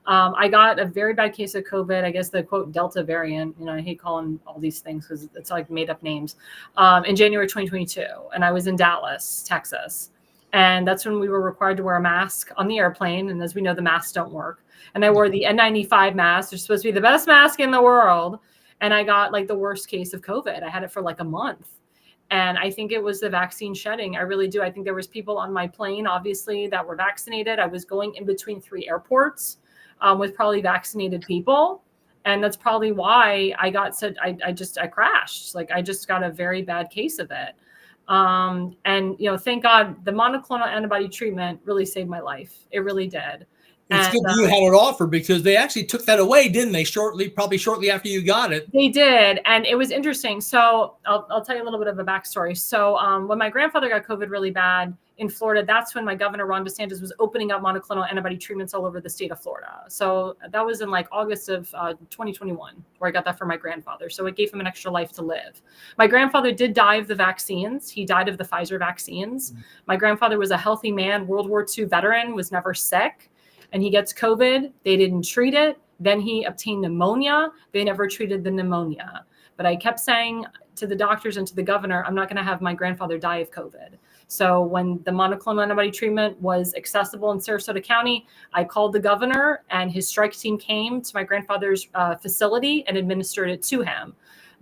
A: I got a very bad case of COVID, I guess the quote Delta variant. I hate calling all these things because it's like made up names. In January 2022, and I was in Dallas, Texas, and that's when we were required to wear a mask on the airplane. And as we know, the masks don't work. And I wore the N95 mask. They're supposed to be the best mask in the world. And I got like the worst case of COVID. I had it for like a month. And I think it was the vaccine shedding. I really do. I think there was people on my plane, obviously, that were vaccinated. I was going in between 3 airports with probably vaccinated people. And that's probably why I crashed. Like, I just got a very bad case of it. And, thank God the monoclonal antibody treatment really saved my life. It really did.
D: It's good you had it offered, because they actually took that away, didn't they? Probably shortly after you got it.
A: They did. And it was interesting. So I'll tell you a little bit of a backstory. So when my grandfather got COVID really bad in Florida, that's when my governor, Ron DeSantis, was opening up monoclonal antibody treatments all over the state of Florida. So that was in like August of 2021, where I got that for my grandfather. So it gave him an extra life to live. My grandfather did die of the vaccines. He died of the Pfizer vaccines. Mm-hmm. My grandfather was a healthy man, World War II veteran, was never sick. And he gets COVID. They didn't treat it. Then he obtained pneumonia. They never treated the pneumonia. But I kept saying to the doctors and to the governor, I'm not going to have my grandfather die of COVID. So when the monoclonal antibody treatment was accessible in Sarasota County, I called the governor, and his strike team came to my grandfather's facility and administered it to him.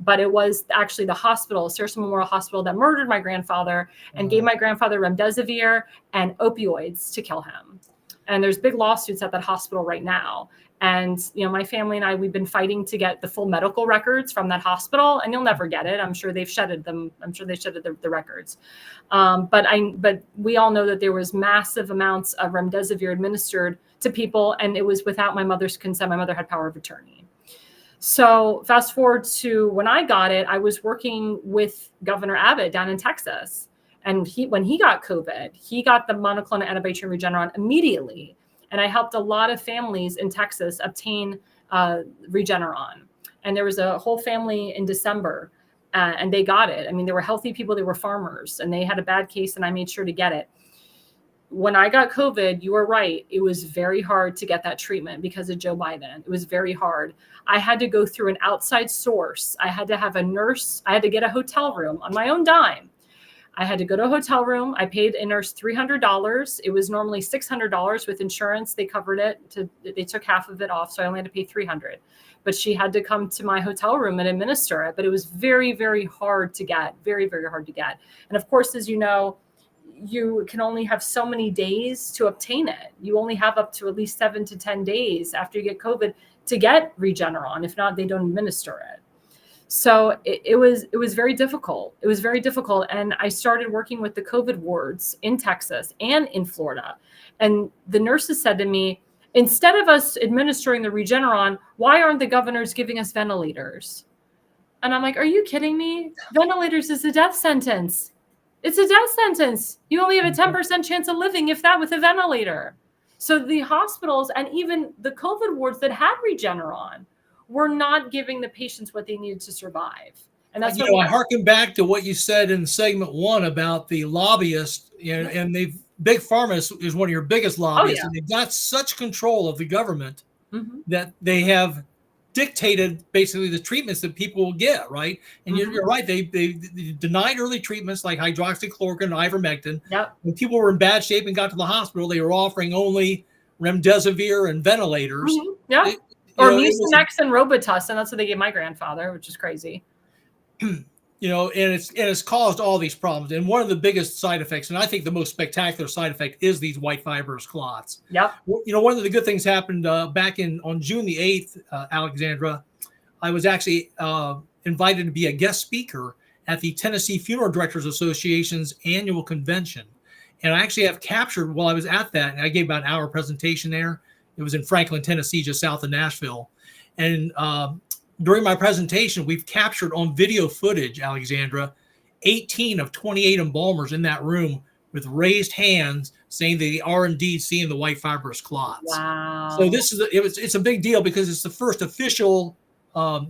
A: But it was actually the hospital, Sarasota Memorial Hospital, that murdered my grandfather and gave my grandfather remdesivir and opioids to kill him. And there's big lawsuits at that hospital right now. And, my family and I, we've been fighting to get the full medical records from that hospital, and you'll never get it. I'm sure they've shedded them. I'm sure they shedded the records. But we all know that there was massive amounts of remdesivir administered to people, and it was without my mother's consent. My mother had power of attorney. So fast forward to when I got it, I was working with Governor Abbott down in Texas. And when he got COVID, he got the monoclonal antibody treatment Regeneron immediately. And I helped a lot of families in Texas obtain Regeneron. And there was a whole family in December, and they got it. I mean, they were healthy people. They were farmers, and they had a bad case, and I made sure to get it. When I got COVID, you were right. It was very hard to get that treatment because of Joe Biden. It was very hard. I had to go through an outside source. I had to have a nurse. I had to get a hotel room on my own dime. I had to go to a hotel room. I paid a nurse $300. It was normally $600 with insurance. They covered it. They took half of it off, so I only had to pay $300. But she had to come to my hotel room and administer it. But it was very, very hard to get. Very, very hard to get. And of course, as you know, you can only have so many days to obtain it. You only have up to at least 7 to 10 days after you get COVID to get Regeneron. If not, they don't administer it. So it was very difficult. It was very difficult. And I started working with the COVID wards in Texas and in Florida. And the nurses said to me, instead of us administering the Regeneron, why aren't the governors giving us ventilators? And I'm like, are you kidding me? Ventilators is a death sentence. It's a death sentence. You only have a 10% chance of living, if that, with a ventilator. So the hospitals and even the COVID wards that had Regeneron were not giving the patients what they needed to survive. And that's
D: I harken back to what you said in segment 1 about the lobbyists, and Big Pharma is one of your biggest lobbyists, and they've got such control of the government that they have dictated basically the treatments that people will get, right? And you're right, they denied early treatments like hydroxychloroquine and ivermectin.
A: Yep.
D: When people were in bad shape and got to the hospital, they were offering only remdesivir and ventilators.
A: Yeah. Or Mucinex and Robitussin. That's what they gave my grandfather, which is crazy.
D: And it's caused all these problems. And one of the biggest side effects, and I think the most spectacular side effect, is these white fibrous clots.
A: Yep.
D: One of the good things happened back on June the 8th, Alexandra. I was actually invited to be a guest speaker at the Tennessee Funeral Directors Association's annual convention. And I actually have captured, while I was at that, and I gave about an hour presentation there. It was in Franklin, Tennessee, just south of Nashville. And during my presentation, we've captured on video footage, Alexandra, 18 of 28 embalmers in that room with raised hands saying they are indeed seeing the white fibrous clots.
A: Wow.
D: So it's a big deal because it's the first official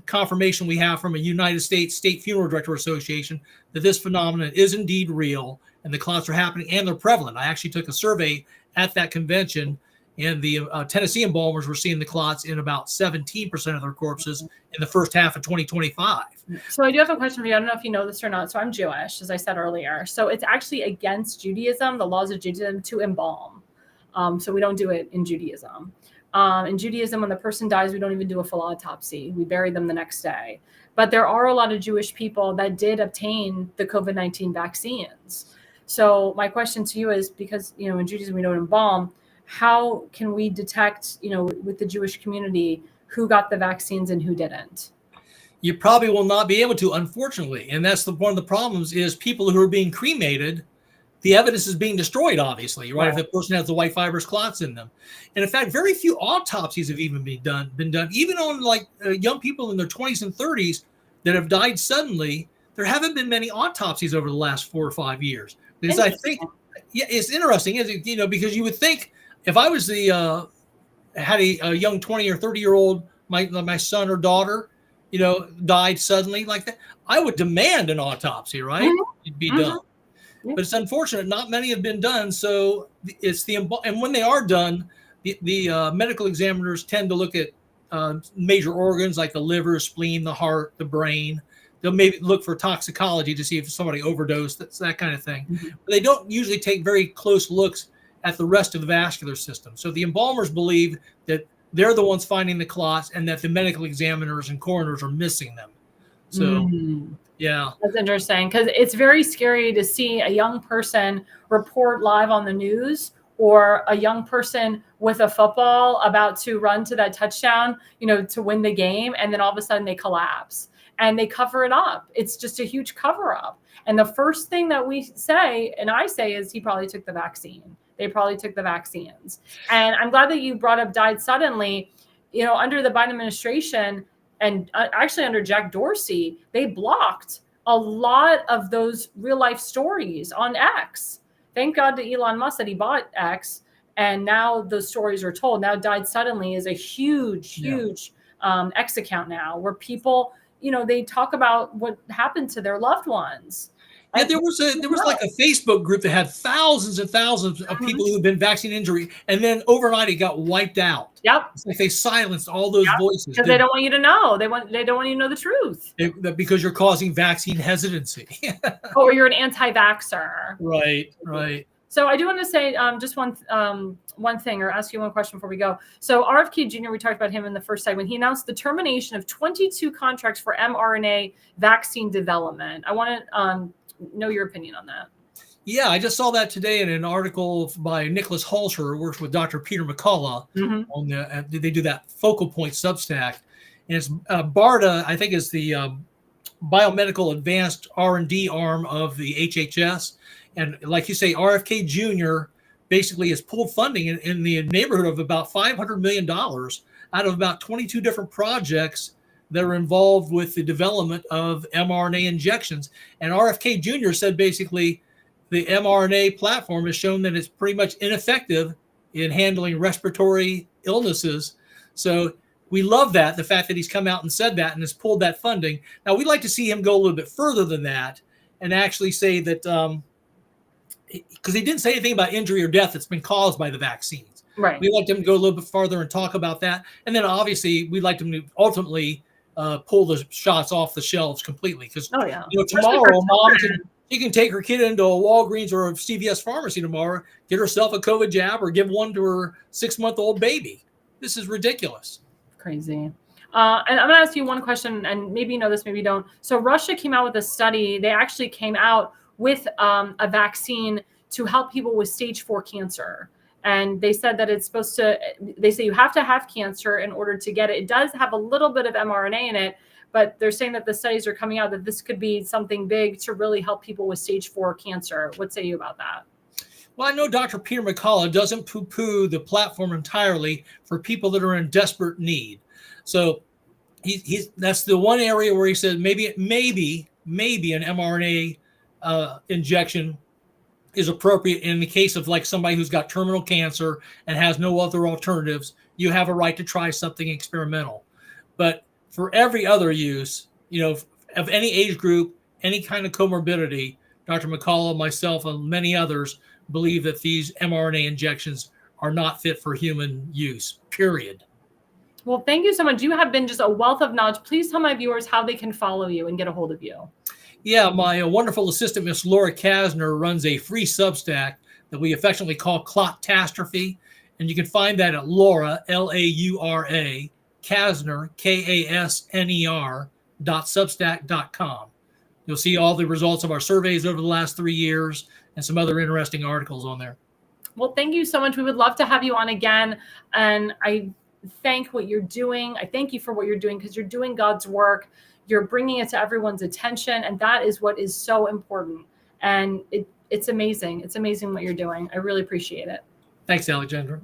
D: confirmation we have from a United States State Funeral Director Association that this phenomenon is indeed real and the clots are happening and they're prevalent. I actually took a survey at that convention, and the Tennessee embalmers were seeing the clots in about 17% of their corpses in the first half of 2025.
A: So I do have a question for you. I don't know if you know this or not. So I'm Jewish, as I said earlier. So it's actually against Judaism, the laws of Judaism, to embalm. So we don't do it in Judaism. In Judaism, when the person dies, we don't even do a full autopsy. We bury them the next day. But there are a lot of Jewish people that did obtain the COVID-19 vaccines. So my question to you is, because in Judaism we don't embalm, how can we detect, with the Jewish community, who got the vaccines and who didn't?
D: You probably will not be able to, unfortunately. And that's one of the problems is people who are being cremated, the evidence is being destroyed, obviously, right? If the person has the white fibrous clots in them. And in fact, very few autopsies have even been done, even on young people in their 20s and 30s that have died suddenly. There haven't been many autopsies over the last 4 or 5 years. Because I think, it's interesting, isn't it? Because you would think, if I was had a young 20 or 30-year-old, my son or daughter, died suddenly like that, I would demand an autopsy, right? It'd be done. But it's unfortunate, not many have been done. So it's and when they are done, the medical examiners tend to look at major organs like the liver, spleen, the heart, the brain. They'll maybe look for toxicology to see if somebody overdosed, that's that kind of thing. But they don't usually take very close looks at the rest of the vascular system. So the embalmers believe that they're the ones finding the clots and that the medical examiners and coroners are missing them. So, yeah.
A: That's interesting, because it's very scary to see a young person report live on the news, or a young person with a football about to run to that touchdown, to win the game, and then all of a sudden they collapse. And they cover it up. It's just a huge cover up. And the first thing that we say, and I say, is he probably took the vaccine. They probably took the vaccines. And I'm glad that you brought up died suddenly. Under the Biden administration, and actually under Jack Dorsey, they blocked a lot of those real life stories on X. Thank God to Elon Musk that he bought X. And now those stories are told. Now died suddenly is a huge X account now, where people, they talk about what happened to their loved ones.
D: Yeah, there was like a Facebook group that had thousands and thousands of people who had been vaccine injury, and then overnight it got wiped out.
A: Yep.
D: It's like they silenced all those voices
A: because they don't want you to know. They don't want you to know the truth.
D: Because you're causing vaccine hesitancy.
A: Or you're an anti-vaxxer.
D: Right.
A: So I do want to say just one thing, or ask you one question before we go. So RFK Jr., we talked about him in the first segment. He announced the termination of 22 contracts for mRNA vaccine development. I want to know your opinion on that.
D: Yeah, I just saw that today in an article by Nicholas Halsher, who works with Dr. Peter McCullough on they do that Focal Point Substack, and it's BARDA, I think, is the biomedical advanced R&D arm of the HHS, and like you say, RFK Jr. basically has pulled funding in the neighborhood of about $500 million out of about 22 different projects that are involved with the development of mRNA injections. And RFK Jr. said basically the mRNA platform has shown that it's pretty much ineffective in handling respiratory illnesses. So we love that, the fact that he's come out and said that and has pulled that funding. Now, we'd like to see him go a little bit further than that and actually say that, because he didn't say anything about injury or death that's been caused by the vaccines.
A: Right.
D: We'd like him to go a little bit farther and talk about that. And then obviously we'd like him to ultimately pull the shots off the shelves completely. Because tomorrow, mom can take her kid into a Walgreens or a CVS pharmacy tomorrow, get herself a COVID jab, or give one to her 6-month-old baby. This is ridiculous.
A: Crazy. And I'm going to ask you one question, and maybe you know this, maybe you don't. So Russia came out with a study. They actually came out with a vaccine to help people with stage 4 cancer. And they said that it's supposed to, they say you have to have cancer in order to get it. It does have a little bit of mRNA in it, but they're saying that the studies are coming out that this could be something big to really help people with stage 4 cancer. What say you about that?
D: Well, I know Dr. Peter McCullough doesn't poo-poo the platform entirely for people that are in desperate need. So that's the one area where he said maybe an mRNA injection is appropriate in the case of like somebody who's got terminal cancer and has no other alternatives. You have a right to try something experimental. But for every other use, of any age group, any kind of comorbidity, Dr. McCullough, myself, and many others believe that these mRNA injections are not fit for human use, period.
A: Well, thank you so much. You have been just a wealth of knowledge. Please tell my viewers how they can follow you and get a hold of you.
D: Yeah, my wonderful assistant, Miss Laura Kasner, runs a free Substack that we affectionately call Clot-tastrophe. And you can find that at Laura, Laura, Kasner, Kasner.substack.com. You'll see all the results of our surveys over the last 3 years and some other interesting articles on there.
A: Well, thank you so much. We would love to have you on again. And I thank what you're doing. I thank you for what you're doing, because you're doing God's work. You're bringing it to everyone's attention. And that is what is so important. And it's amazing. It's amazing what you're doing. I really appreciate it.
D: Thanks, Alexandra.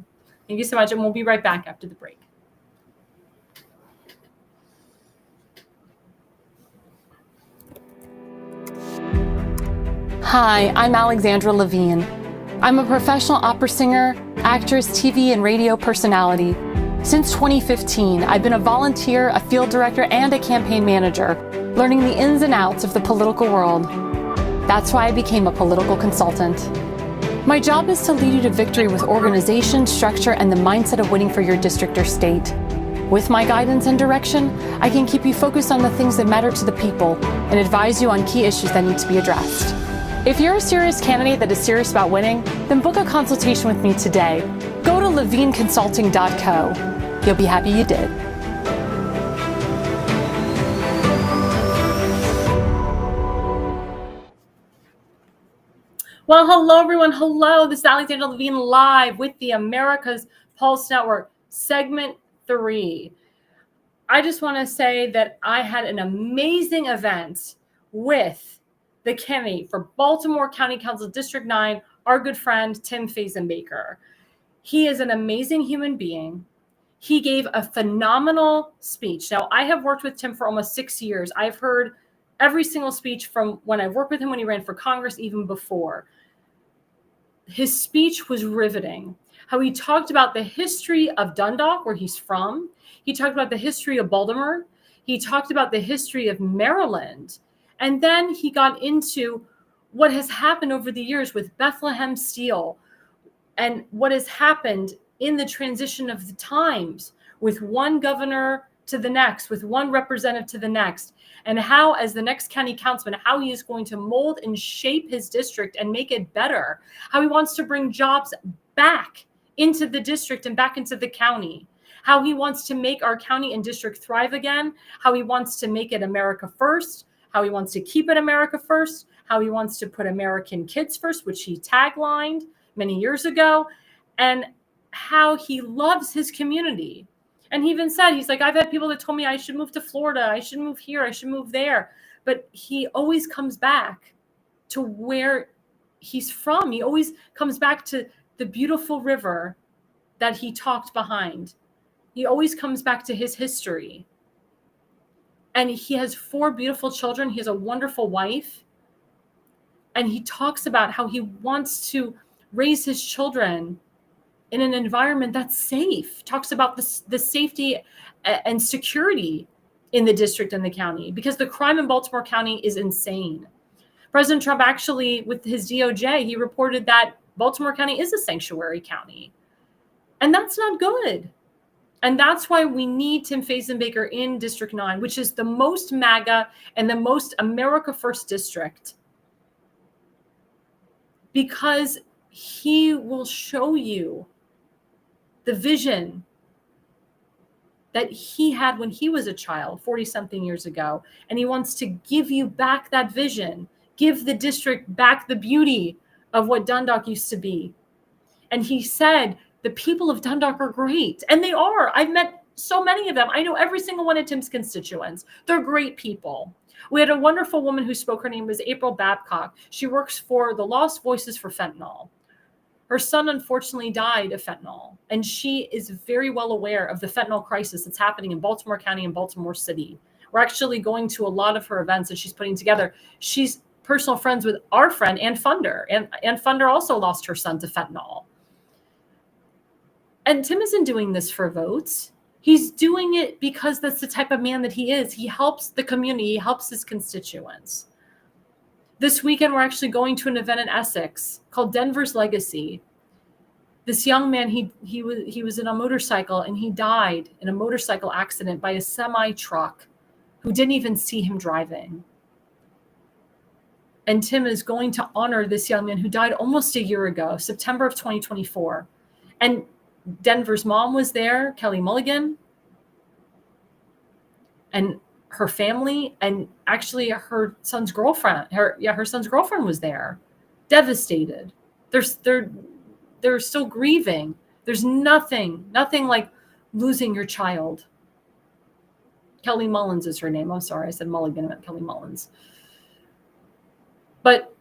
A: Thank you so much. And we'll be right back after the break. Hi, I'm Alexandra Levine. I'm a professional opera singer, actress, TV, and radio personality. Since 2015, I've been a volunteer, a field director, and a campaign manager, learning the ins and outs of the political world. That's why I became a political consultant. My job is to lead you to victory with organization, structure, and the mindset of winning for your district or state. With my guidance and direction, I can keep you focused on the things that matter to the people and advise you on key issues that need to be addressed. If you're a serious candidate that is serious about winning, then book a consultation with me today. Go to levineconsulting.co. You'll be happy you did. Well, hello, everyone. Hello. This is Alexandra Levine live with the America's Pulse Network, segment 3. I just want to say that I had an amazing event with the candidate for Baltimore County Council District 9, our good friend, Tim Fazenbaker. He is an amazing human being. He gave a phenomenal speech. Now, I have worked with Tim for almost 6 years. I've heard every single speech from when I worked with him when he ran for Congress, even before. His speech was riveting. How he talked about the history of Dundalk, where he's from. He talked about the history of Baltimore. He talked about the history of Maryland. And then he got into what has happened over the years with Bethlehem Steel and what has happened in the transition of the times with one governor to the next, with one representative to the next, and how, as the next county councilman, how he is going to mold and shape his district and make it better, how he wants to bring jobs back into the district and back into the county, how he wants to make our county and district thrive again, how he wants to make it America first, how he wants to keep it America first, how he wants to put American kids first, which he taglined many years ago, and how he loves his community. And he even said, he's like, I've had people that told me I should move to Florida, I should move here, I should move there. But he always comes back to where he's from. He always comes back to the beautiful river that he talked behind. He always comes back to his history. And he has 4 beautiful children. He has a wonderful wife. And he talks about how he wants to raise his children in an environment that's safe. Talks about the safety and security in the district and the county, because the crime in Baltimore County is insane. President Trump actually, with his DOJ, he reported that Baltimore County is a sanctuary county. And that's not good. And that's why we need Tim Fazenbaker in District 9, which is the most MAGA and the most America First district, because he will show you the vision that he had when he was a child 40-something years ago. And he wants to give you back that vision, give the district back the beauty of what Dundalk used to be. And he said, the people of Dundalk are great. And they are. I've met so many of them. I know every single one of Tim's constituents. They're great people. We had a wonderful woman who spoke. Her name was April Babcock. She works for the Lost Voices for Fentanyl. Her son, unfortunately, died of fentanyl. And she is very well aware of the fentanyl crisis that's happening in Baltimore County and Baltimore City. We're actually going to a lot of her events that she's putting together. She's personal friends with our friend, Ann Funder. And Funder also lost her son to fentanyl. And Tim isn't doing this for votes. He's doing it because that's the type of man that he is. He helps the community. He helps his constituents. This weekend, we're actually going to an event in Essex called Denver's Legacy. This young man, he was in a motorcycle, and he died in a motorcycle accident by a semi-truck who didn't even see him driving. And Tim is going to honor this young man who died almost a year ago, September of 2024. And Denver's mom was there, Kelly Mulligan, and her family, and actually her son's girlfriend. Her son's girlfriend was there, devastated. They're still grieving. There's nothing like losing your child. Kelly Mullins is her name. I'm sorry, I said Mulligan, I meant Kelly Mullins. But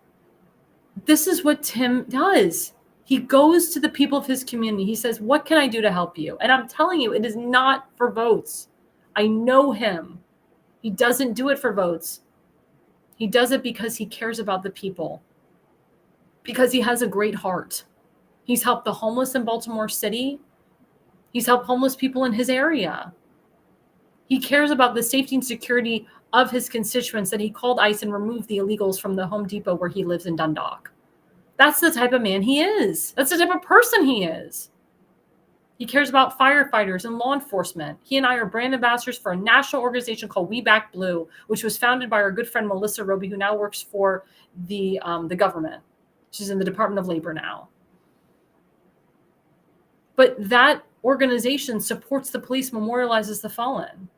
A: this is what Tim does. He goes to the people of his community. He says, what can I do to help you? And I'm telling you, it is not for votes. I know him. He doesn't do it for votes. He does it because he cares about the people, because he has a great heart. He's helped the homeless in Baltimore City. He's helped homeless people in his area. He cares about the safety and security of his constituents, that he called ICE and removed the illegals from the Home Depot where he lives in Dundalk. That's the type of man he is. That's the type of person he is. He cares about firefighters and law enforcement. He and I are brand ambassadors for a national organization called We Back Blue, which was founded by our good friend Melissa Roby, who now works for the government. She's in the Department of Labor now. But that organization supports the police, memorializes the fallen.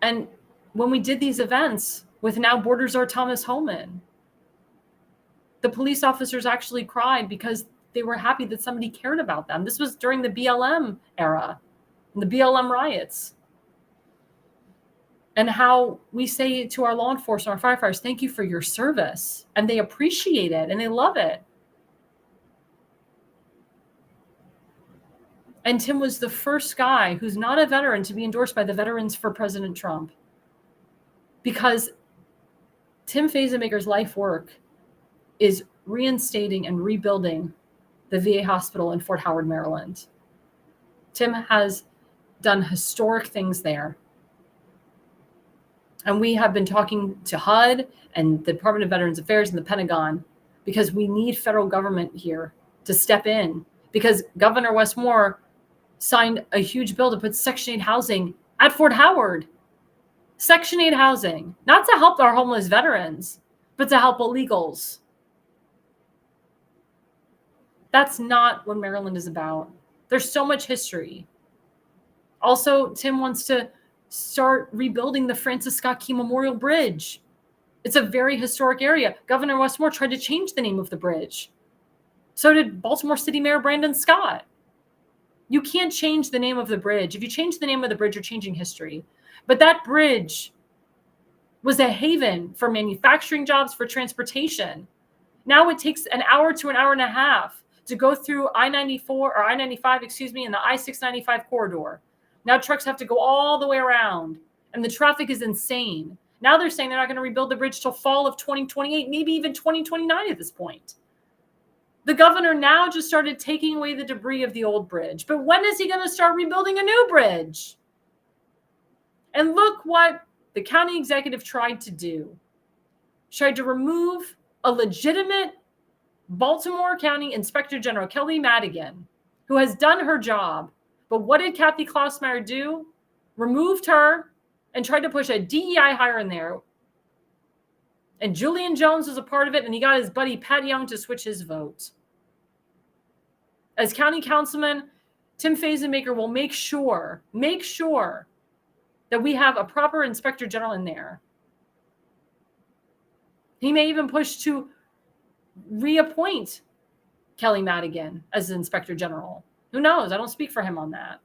A: And when we did these events with Now Borders Are Thomas Holman, the police officers actually cried because they were happy that somebody cared about them. This was during the BLM era, the BLM riots. And how we say to our law enforcement, our firefighters, thank you for your service. And they appreciate it and they love it. And Tim was the first guy who's not a veteran to be endorsed by the Veterans for President Trump. Because Tim Fazenbaker's life work is reinstating and rebuilding the VA hospital in Fort Howard, Maryland. Tim has done historic things there. And we have been talking to HUD and the Department of Veterans Affairs and the Pentagon because we need federal government here to step in, because Governor Wes Moore signed a huge bill to put Section 8 housing at Fort Howard. Section 8 housing, not to help our homeless veterans, but to help illegals. That's not what Maryland is about. There's so much history. Also, Tim wants to start rebuilding the Francis Scott Key Memorial Bridge. It's a very historic area. Governor Wes Moore tried to change the name of the bridge. So did Baltimore City Mayor Brandon Scott. You can't change the name of the bridge. If you change the name of the bridge, you're changing history. But that bridge was a haven for manufacturing jobs, for transportation. Now it takes an hour to an hour and a half to go through I-94 or I-95, in the I-695 corridor. Now trucks have to go all the way around, and the traffic is insane. Now they're saying they're not going to rebuild the bridge till fall of 2028, maybe even 2029 at this point. The governor now just started taking away the debris of the old bridge. But when is he going to start rebuilding a new bridge? And look what the county executive tried to do. She tried to remove a legitimate Baltimore County Inspector General, Kelly Madigan, who has done her job. But what did Kathy Klausmeyer do? Removed her and tried to push a DEI hire in there. And Julian Jones was a part of it, and he got his buddy Pat Young to switch his vote. As county councilman, Tim Fazenmaker will make sure that we have a proper inspector general in there. He may even push to reappoint Kelly Madigan as inspector general. Who knows? I don't speak for him on that.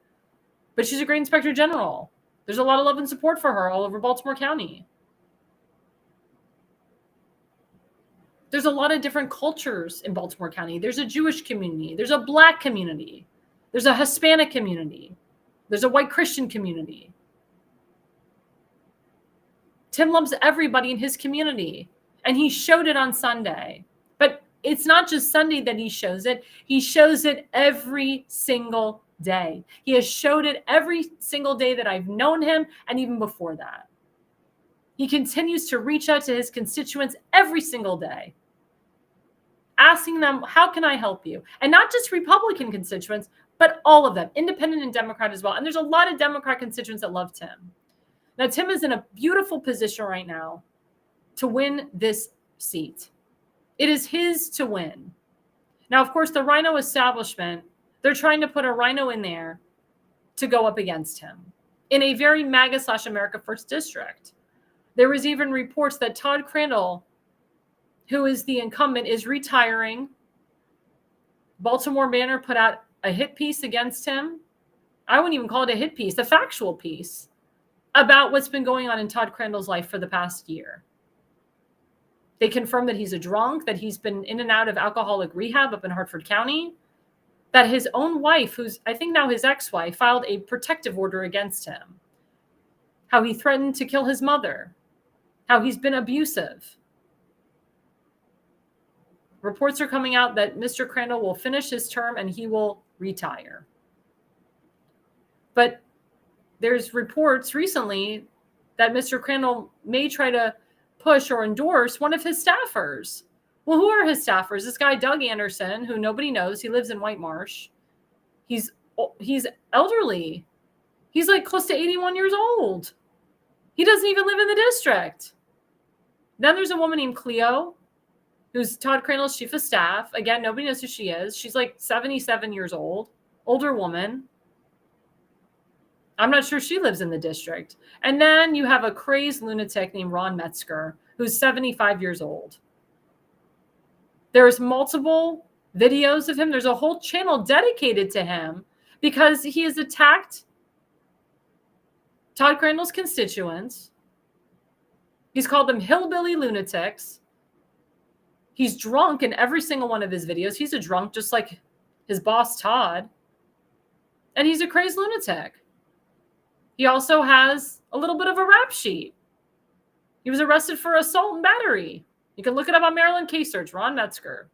A: But she's a great inspector general. There's a lot of love and support for her all over Baltimore County. There's a lot of different cultures in Baltimore County. There's a Jewish community. There's a Black community. There's a Hispanic community. There's a white Christian community. Tim loves everybody in his community, and he showed it on Sunday. But it's not just Sunday that he shows it. He shows it every single day. He has showed it every single day that I've known him, and even before that. He continues to reach out to his constituents every single day, asking them, how can I help you? And not just Republican constituents, but all of them, independent and Democrat as well. And there's a lot of Democrat constituents that love Tim. Now, Tim is in a beautiful position right now to win this seat. It is his to win. Now, of course, the Rhino establishment, they're trying to put a Rhino in there to go up against him in a very MAGA/America First district. There was even reports that Todd Crandall, who is the incumbent, is retiring. Baltimore Banner put out a hit piece against him. I wouldn't even call it a hit piece, a factual piece about what's been going on in Todd Crandall's life for the past year. They confirmed that he's a drunk, that he's been in and out of alcoholic rehab up in Hartford County, that his own wife, who's I think now his ex-wife, filed a protective order against him, how he threatened to kill his mother, how he's been abusive. Reports are coming out that Mr. Crandall will finish his term and he will retire. But there's reports recently that Mr. Crandall may try to push or endorse one of his staffers. Well, who are his staffers? This guy, Doug Anderson, who nobody knows. He lives in White Marsh. He's elderly. He's like close to 81 years old. He doesn't even live in the district. Then there's a woman named Cleo, who's Todd Crandall's chief of staff. Again, nobody knows who she is. She's like 77 years old, older woman. I'm not sure she lives in the district. And then you have a crazed lunatic named Ron Metzger, who's 75 years old. There's multiple videos of him. There's a whole channel dedicated to him because he has attacked Todd Crandall's constituents. He's called them hillbilly lunatics. He's drunk in every single one of his videos. He's a drunk just like his boss, Todd. And he's a crazed lunatic. He also has a little bit of a rap sheet. He was arrested for assault and battery. You can look it up on Maryland Case Search, Ron Metzger.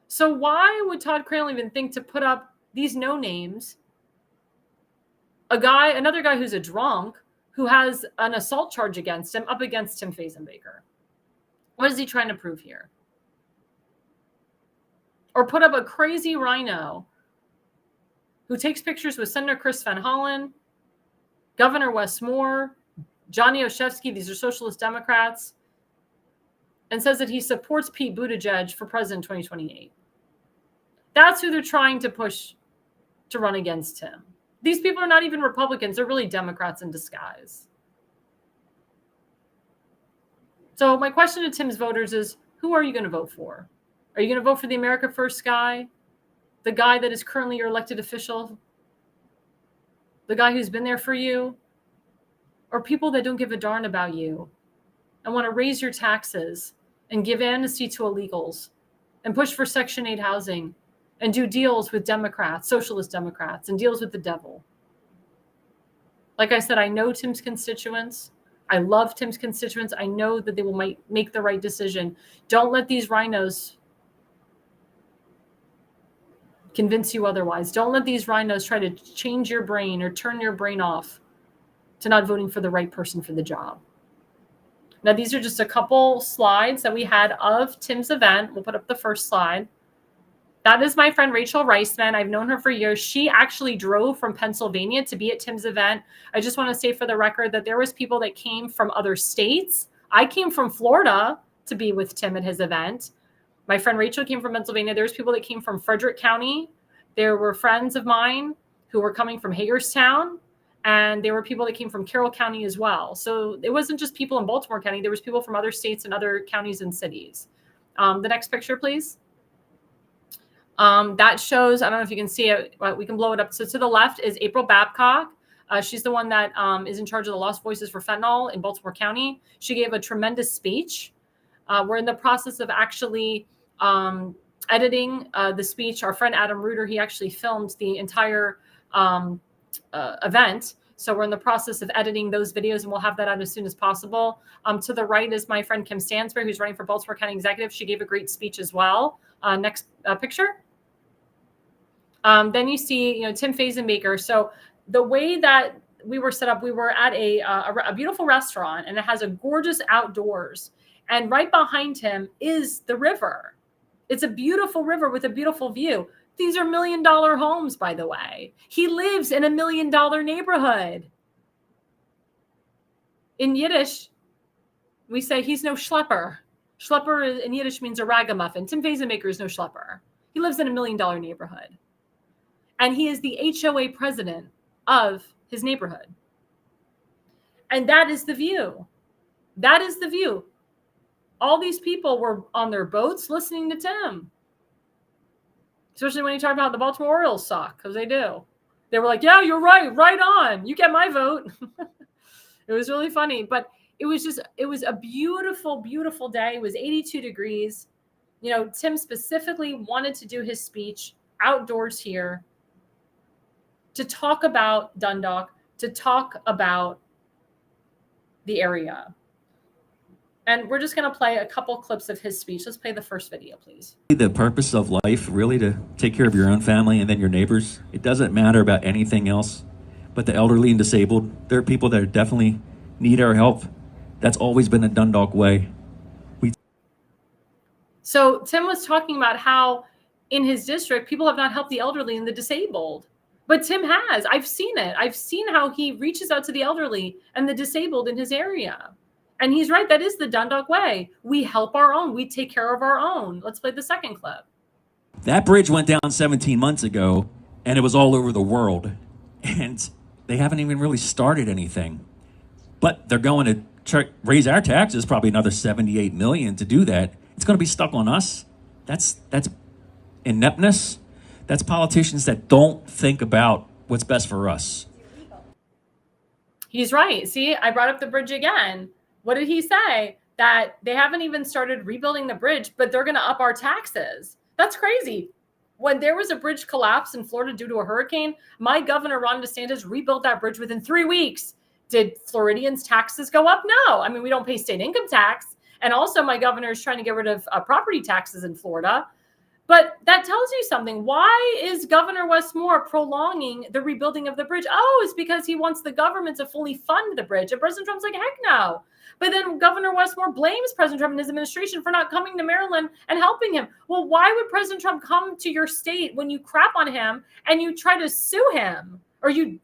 A: So why would Todd Crandall even think to put up these no names? Another guy who's a drunk, who has an assault charge against him up against Tim Fazenbaker. What is he trying to prove here? Or put up a crazy rhino who takes pictures with Senator Chris Van Hollen, Governor Wes Moore, Johnny Oshevsky, these are socialist Democrats, and says that he supports Pete Buttigieg for president in 2028. That's who they're trying to push to run against him. These people are not even Republicans. They're really Democrats in disguise. So my question to Tim's voters is, who are you going to vote for? Are you going to vote for the America First guy? The guy that is currently your elected official? The guy who's been there for you? Or people that don't give a darn about you and want to raise your taxes and give amnesty to illegals and push for Section 8 housing and do deals with Democrats, socialist Democrats, and deals with the devil? Like I said, I know Tim's constituents. I love Tim's constituents. I know that they will make the right decision. Don't let these rhinos convince you otherwise. Don't let these rhinos try to change your brain or turn your brain off to not voting for the right person for the job. Now, these are just a couple slides that we had of Tim's event. We'll put up the first slide. That is my friend Rachel Reisman. I've known her for years. She actually drove from Pennsylvania to be at Tim's event. I just want to say for the record that there was people that came from other states. I came from Florida to be with Tim at his event. My friend Rachel came from Pennsylvania. There was people that came from Frederick County. There were friends of mine who were coming from Hagerstown. And there were people that came from Carroll County as well. So it wasn't just people in Baltimore County. There was people from other states and other counties and cities. The next picture, please. That shows, I don't know if you can see it, but we can blow it up. So to the left is April Babcock. She's the one that is in charge of the Lost Voices for Fentanyl in Baltimore County. She gave a tremendous speech. We're in the process of actually editing the speech. Our friend Adam Reuter, he actually filmed the entire event. So we're in the process of editing those videos, and we'll have that out as soon as possible. To the right is my friend Kim Stansbury, who's running for Baltimore County Executive. She gave a great speech as well. Next picture. Then you see, Tim Fazenbaker. So the way that we were set up, we were at a beautiful restaurant, and it has a gorgeous outdoors. And right behind him is the river. It's a beautiful river with a beautiful view. These are $1 million homes, by the way. He lives in a $1 million neighborhood. In Yiddish, we say he's no schlepper. Schlepper in Yiddish means a ragamuffin. Tim Fazenbaker is no schlepper. He lives in a $1 million neighborhood. And he is the HOA president of his neighborhood. And that is the view. That is the view. All these people were on their boats listening to Tim. Especially when you talk about the Baltimore Orioles suck, because they do. They were like, yeah, you're right. Right on. You get my vote. It was really funny. But it was a beautiful, beautiful day. It was 82 degrees. Tim specifically wanted to do his speech outdoors here to talk about Dundalk, to talk about the area. And we're just going to play a couple clips of his speech. Let's play the first video, please.
C: The purpose of life, really, to take care of your own family and then your neighbors. It doesn't matter about anything else. But the elderly and disabled, there are people that definitely need our help. That's always been the Dundalk way.
A: So Tim was talking about how in his district, people have not helped the elderly and the disabled. But Tim has. I've seen it. I've seen how he reaches out to the elderly and the disabled in his area. And he's right. That is the Dundalk way. We help our own. We take care of our own. Let's play the second clip.
C: That bridge went down 17 months ago, and it was all over the world. And they haven't even really started anything. But they're going to raise our taxes, probably another $78 million to do that. It's going to be stuck on us. That's ineptness. That's politicians that don't think about what's best for us.
A: He's right. See, I brought up the bridge again. What did he say? That they haven't even started rebuilding the bridge, but they're going to up our taxes. That's crazy. When there was a bridge collapse in Florida due to a hurricane, my governor, Ron DeSantis, rebuilt that bridge within 3 weeks. Did Floridians' taxes go up? No. I mean, we don't pay state income tax. And also my governor is trying to get rid of property taxes in Florida. But that tells you something. Why is Governor Westmore prolonging the rebuilding of the bridge? Oh, it's because he wants the government to fully fund the bridge. And President Trump's like, heck no. But then Governor Westmore blames President Trump and his administration for not coming to Maryland and helping him. Well, why would President Trump come to your state when you crap on him and you try to sue him? Or you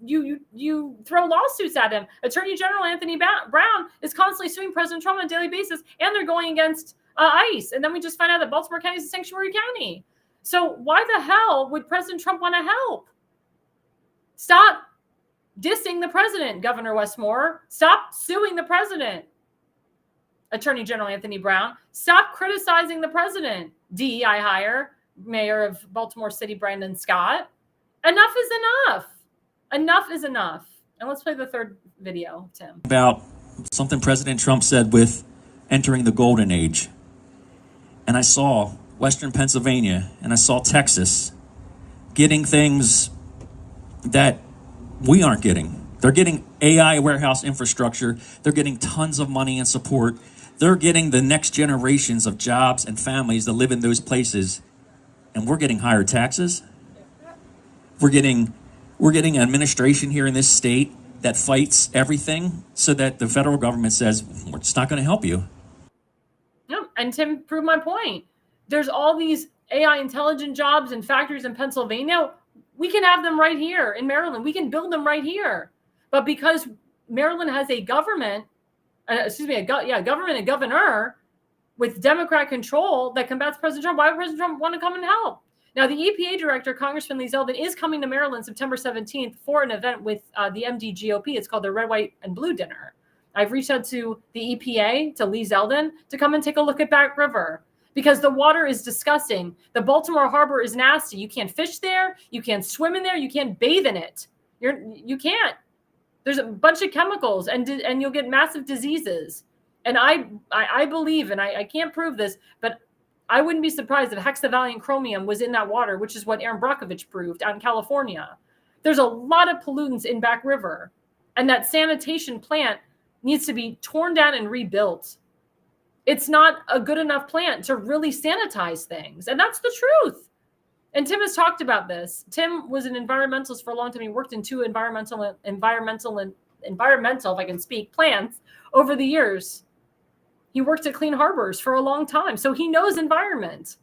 A: throw lawsuits at him? Attorney General Anthony Brown is constantly suing President Trump on a daily basis, and they're going against ICE. And then we just find out that Baltimore County is a sanctuary county. So why the hell would President Trump want to help? Stop dissing the president, Governor Westmore. Stop suing the president, Attorney General Anthony Brown. Stop criticizing the president, DEI hire, Mayor of Baltimore City, Brandon Scott. Enough is enough. Enough is enough. And let's play the third video, Tim.
C: About something President Trump said with entering the golden age. And I saw Western Pennsylvania and I saw Texas getting things that we aren't getting. They're getting AI warehouse infrastructure. They're getting tons of money and support. They're getting the next generations of jobs and families that live in those places. And we're getting higher taxes. We're getting an administration here in this state that fights everything so that the federal government says, we're just not going to help you.
A: No, and Tim proved my point. There's all these AI intelligent jobs and factories in Pennsylvania. We can have them right here in Maryland. We can build them right here. But because Maryland has a government, government and governor with Democrat control that combats President Trump, why would President Trump want to come and help? Now, the EPA director, Congressman Lee Zeldin, is coming to Maryland September 17th for an event with the MD GOP. It's called the Red, White, and Blue Dinner. I've reached out to the EPA, to Lee Zeldin, to come and take a look at Back River because the water is disgusting. The Baltimore Harbor is nasty. You can't fish there. You can't swim in there. You can't bathe in it. You can't. There's a bunch of chemicals, and you'll get massive diseases. And I believe, and I can't prove this, but I wouldn't be surprised if hexavalent chromium was in that water, which is what Aaron Brockovich proved out in California. There's a lot of pollutants in Back River, and that sanitation plant needs to be torn down and rebuilt. It's not a good enough plant to really sanitize things, and that's the truth. And Tim has talked about this. Tim was an environmentalist for a long time. He worked in two environmental, if I can speak, plants over the years. He worked at Clean Harbors for a long time. So he knows environment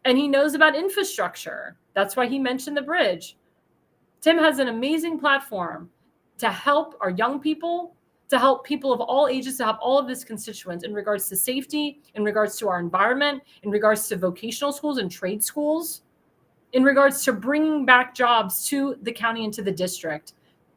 A: and he knows about infrastructure. That's why he mentioned the bridge. Tim has an amazing platform to help our young people, to help people of all ages, to help all of his constituents in regards to safety, in regards to our environment, in regards to vocational schools and trade schools, in regards to bringing back jobs to the county and to the district.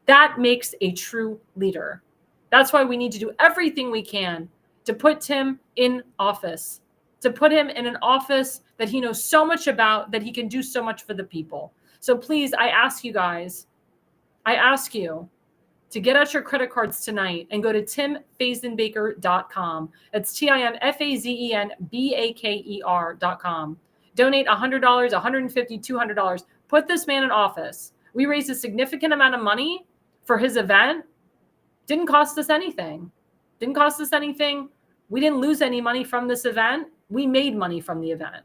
A: That makes a true leader. That's why we need to do everything we can to put Tim in office, to put him in an office that he knows so much about, that he can do so much for the people. So please, I ask you to get out your credit cards tonight and go to timfazenbaker.com. That's TIMFAZENBAKER.com. Donate $100, $150, $200. Put this man in office. We raised a significant amount of money for his event. Didn't cost us anything. We didn't lose any money from this event. We made money from the event.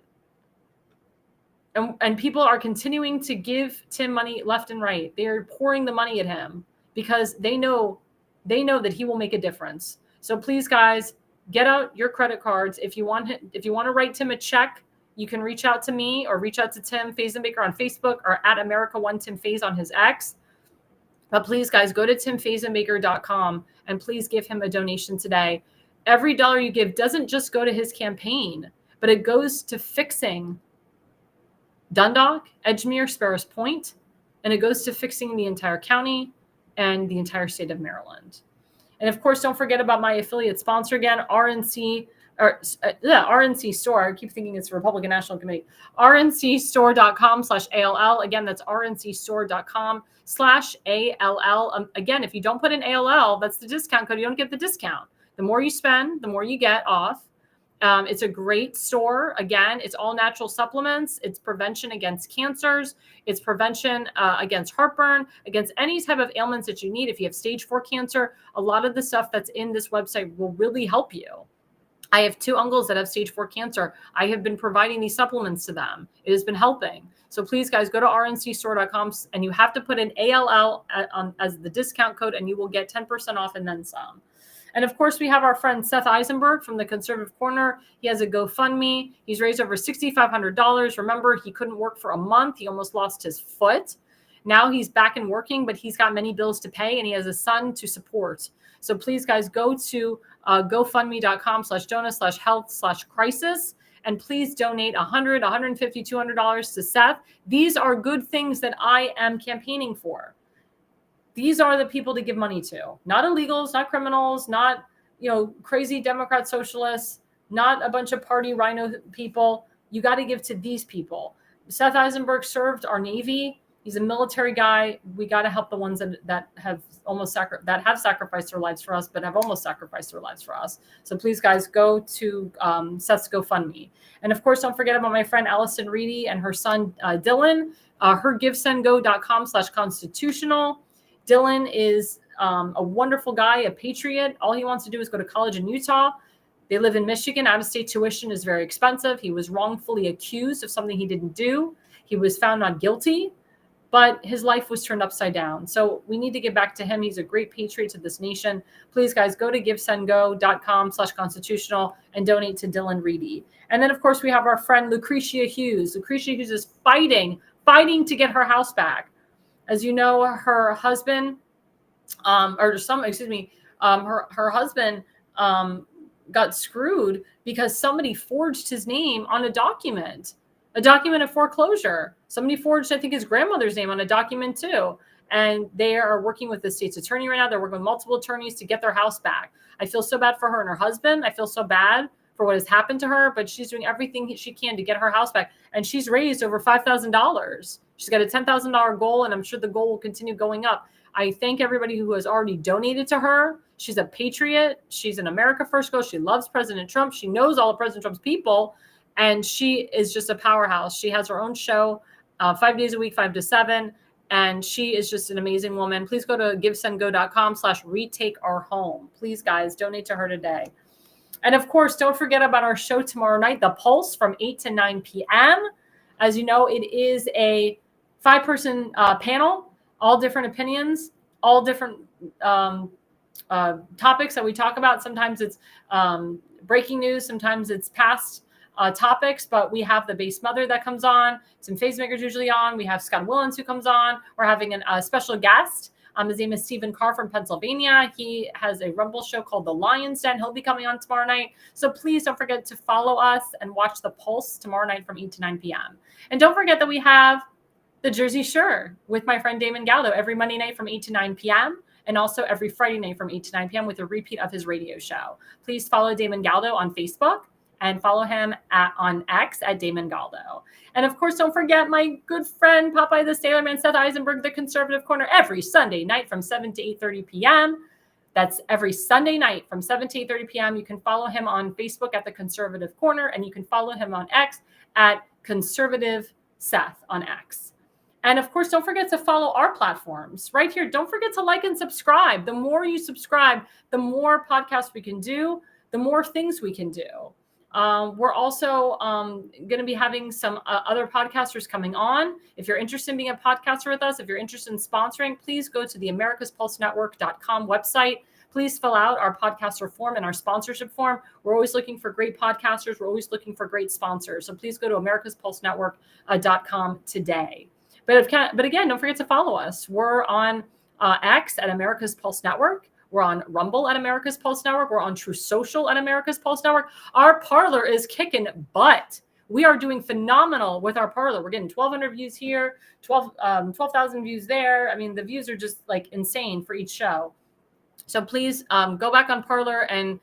A: And people are continuing to give Tim money left and right. They're pouring the money at him because they know that he will make a difference. So please, guys, get out your credit cards. If you want to write Tim a check, you can reach out to me or reach out to Tim Fazenbaker on Facebook or at America1TimFaze on his X. But please, guys, go to timfazenbaker.com and please give him a donation today. Every dollar you give doesn't just go to his campaign, but it goes to fixing Dundalk, Edgemere, Sparrows Point, and it goes to fixing the entire county and the entire state of Maryland. And of course, don't forget about my affiliate sponsor again, RNC Store. I keep thinking it's Republican National Committee. RNCstore.com/ALL. Again, that's RNCstore.com/ALL. Again, if you don't put in ALL, that's the discount code. You don't get the discount. The more you spend, the more you get off. It's a great store. Again, it's all natural supplements. It's prevention against cancers. It's prevention against heartburn, against any type of ailments that you need. If you have stage 4 cancer, a lot of the stuff that's in this website will really help you. I have 2 uncles that have stage 4 cancer. I have been providing these supplements to them. It has been helping. So please, guys, go to rncstore.com and you have to put in ALL as the discount code, and you will get 10% off and then some. And of course, we have our friend Seth Eisenberg from the Conservative Corner. He has a GoFundMe. He's raised over $6,500. Remember, he couldn't work for a month. He almost lost his foot. Now he's back and working, but he's got many bills to pay, and he has a son to support. So please, guys, go to GoFundMe.com/donor/health/crisis. And please donate $100, $150, $200 to Seth. These are good things that I am campaigning for. These are the people to give money to, not illegals, not criminals, not, crazy Democrat socialists, not a bunch of party rhino people. You got to give to these people. Seth Eisenberg served our Navy. He's a military guy. We got to help the ones that have sacrificed their lives for us, but have almost sacrificed their lives for us. So please, guys, go to Seth's GoFundMe. And of course, don't forget about my friend Allison Reedy and her son Dylan. Her givesendgo.com/constitutional. Dylan is a wonderful guy, a patriot. All he wants to do is go to college in Utah. They live in Michigan. Out-of-state tuition is very expensive. He was wrongfully accused of something he didn't do. He was found not guilty, but his life was turned upside down. So we need to get back to him. He's a great patriot to this nation. Please, guys, go to givesendgo.com/constitutional and donate to Dylan Reedy. And then, of course, we have our friend Lucretia Hughes. Lucretia Hughes is fighting to get her house back. As you know, her husband, her husband got screwed because somebody forged his name on a document of foreclosure. Somebody forged, I think, his grandmother's name on a document too. And they are working with the state's attorney right now. They're working with multiple attorneys to get their house back. I feel so bad for her and her husband. I feel so bad for what has happened to her, but she's doing everything she can to get her house back. And she's raised over $5,000. She's got a $10,000 goal, and I'm sure the goal will continue going up. I thank everybody who has already donated to her. She's a patriot. She's an America First girl. She loves President Trump. She knows all of President Trump's people, and she is just a powerhouse. She has her own show 5 days a week, 5 to 7, and she is just an amazing woman. Please go to givesendgo.com/retake our home. Please, guys, donate to her today. And of course, don't forget about our show tomorrow night, The Pulse, from 8 to 9 p.m. As you know, it is a 5-person panel, all different opinions, all different topics that we talk about. Sometimes it's breaking news, sometimes it's past topics, but we have the base mother that comes on. Some face makers usually on. We have Scott Willens who comes on. We're having a special guest. His name is Stephen Carr from Pennsylvania. He has a Rumble show called The Lion's Den. He'll be coming on tomorrow night. So please don't forget to follow us and watch The Pulse tomorrow night from 8 to 9 p.m. And don't forget that we have The Jersey Shore with my friend Damon Galdo every Monday night from 8 to 9 p.m. and also every Friday night from 8 to 9 p.m. with a repeat of his radio show. Please follow Damon Galdo on Facebook and follow him on X at Damon Galdo. And of course, don't forget my good friend, Popeye the Sailor Man, Seth Eisenberg, the Conservative Corner, every Sunday night from 7 to 8:30 p.m. That's every Sunday night from 7 to 8:30 p.m. You can follow him on Facebook at the Conservative Corner, and you can follow him on X at Conservative Seth on X. And of course, don't forget to follow our platforms right here. Don't forget to like and subscribe. The more you subscribe, the more podcasts we can do, the more things we can do. We're also going to be having some other podcasters coming on. If you're interested in being a podcaster with us, if you're interested in sponsoring, please go to the americaspulsenetwork.com website. Please fill out our podcaster form and our sponsorship form. We're always looking for great podcasters. We're always looking for great sponsors. So please go to americaspulsenetwork.com today. But again, don't forget to follow us. We're on X at America's Pulse Network. We're on Rumble at America's Pulse Network. We're on True Social at America's Pulse Network. Our Parler is kicking butt. We are doing phenomenal with our Parler. We're getting 1,200 views here, 12,000 views there. I mean, the views are just like insane for each show. So please go back on Parler and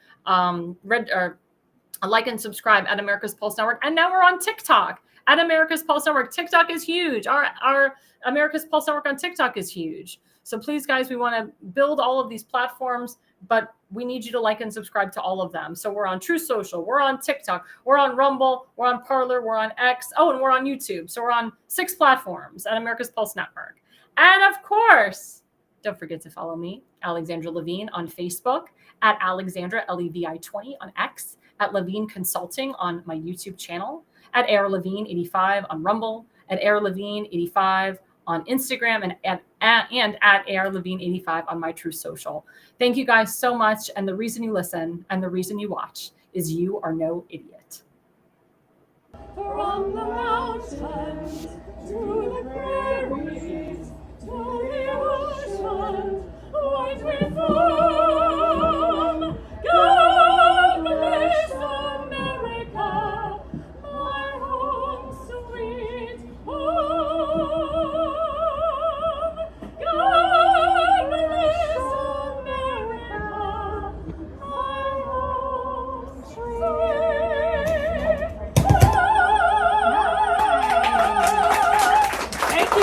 A: like and subscribe at America's Pulse Network. And now we're on TikTok at America's Pulse Network. TikTok is huge. Our America's Pulse Network on TikTok is huge. So please, guys, we want to build all of these platforms, but we need you to like and subscribe to all of them. So we're on True Social, we're on TikTok, we're on Rumble, we're on Parler, we're on X. Oh, and we're on YouTube. So we're on 6 platforms at America's Pulse Network. And of course, don't forget to follow me, Alexandra Levine, on Facebook, at Alexandra, Levi20 on X, at Levine Consulting on my YouTube channel, at Air Levine 85 on Rumble, at Air Levine 85 on Instagram, and at Air Levine 85 on my True Social. Thank you guys so much. And the reason you listen and the reason you watch is you are no idiot.
E: From the mountains to the prairies to the ocean, white we foam. God bless America, my home sweet home. God bless America, my home sweet home.
A: Thank you.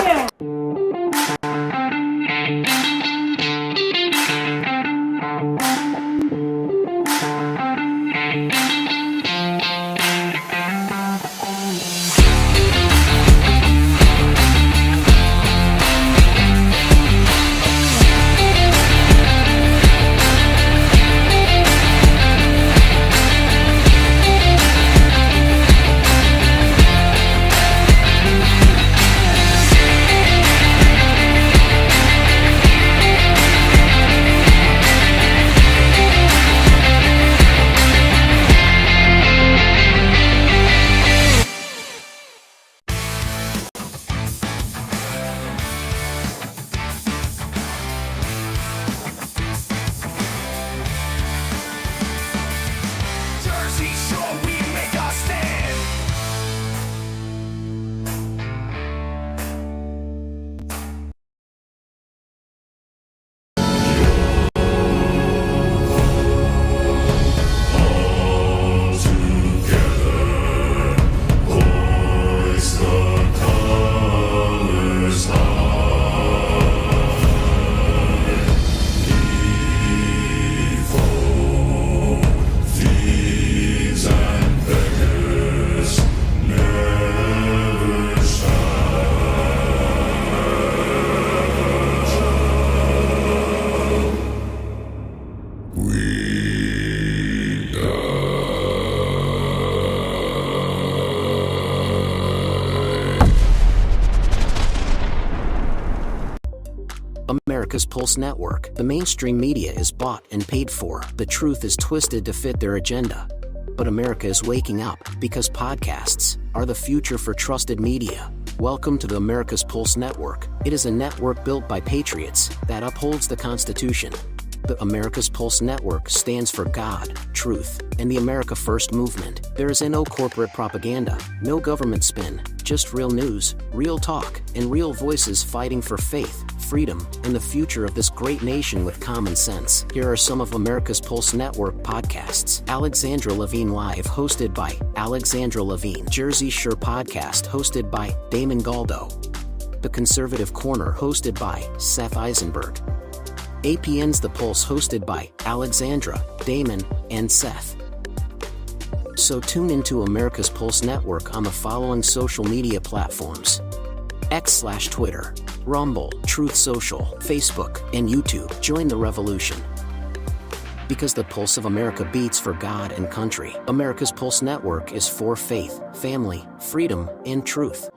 F: Jersey Shore, we make our stand.
B: America's Pulse Network. The mainstream media is bought and paid for. The truth is twisted to fit their agenda. But America is waking up because podcasts are the future for trusted media. Welcome to the America's Pulse Network. It is a network built by patriots that upholds the Constitution. The America's Pulse Network stands for God, truth, and the America First movement. There is no corporate propaganda, no government spin, just real news, real talk, and real voices fighting for faith, freedom, and the future of this great nation with common sense. Here are some of America's Pulse Network podcasts. Alexandra Levine Live, hosted by Alexandra Levine. Jersey Shore Podcast, hosted by Damon Galdo. The Conservative Corner, hosted by Seth Eisenberg. APN's The Pulse, hosted by Alexandra, Damon, and Seth. So tune into America's Pulse Network on the following social media platforms: X/Twitter, Rumble, Truth Social, Facebook, and YouTube. Join the revolution. Because the pulse of America beats for God and country. America's Pulse Network is for faith, family, freedom, and truth.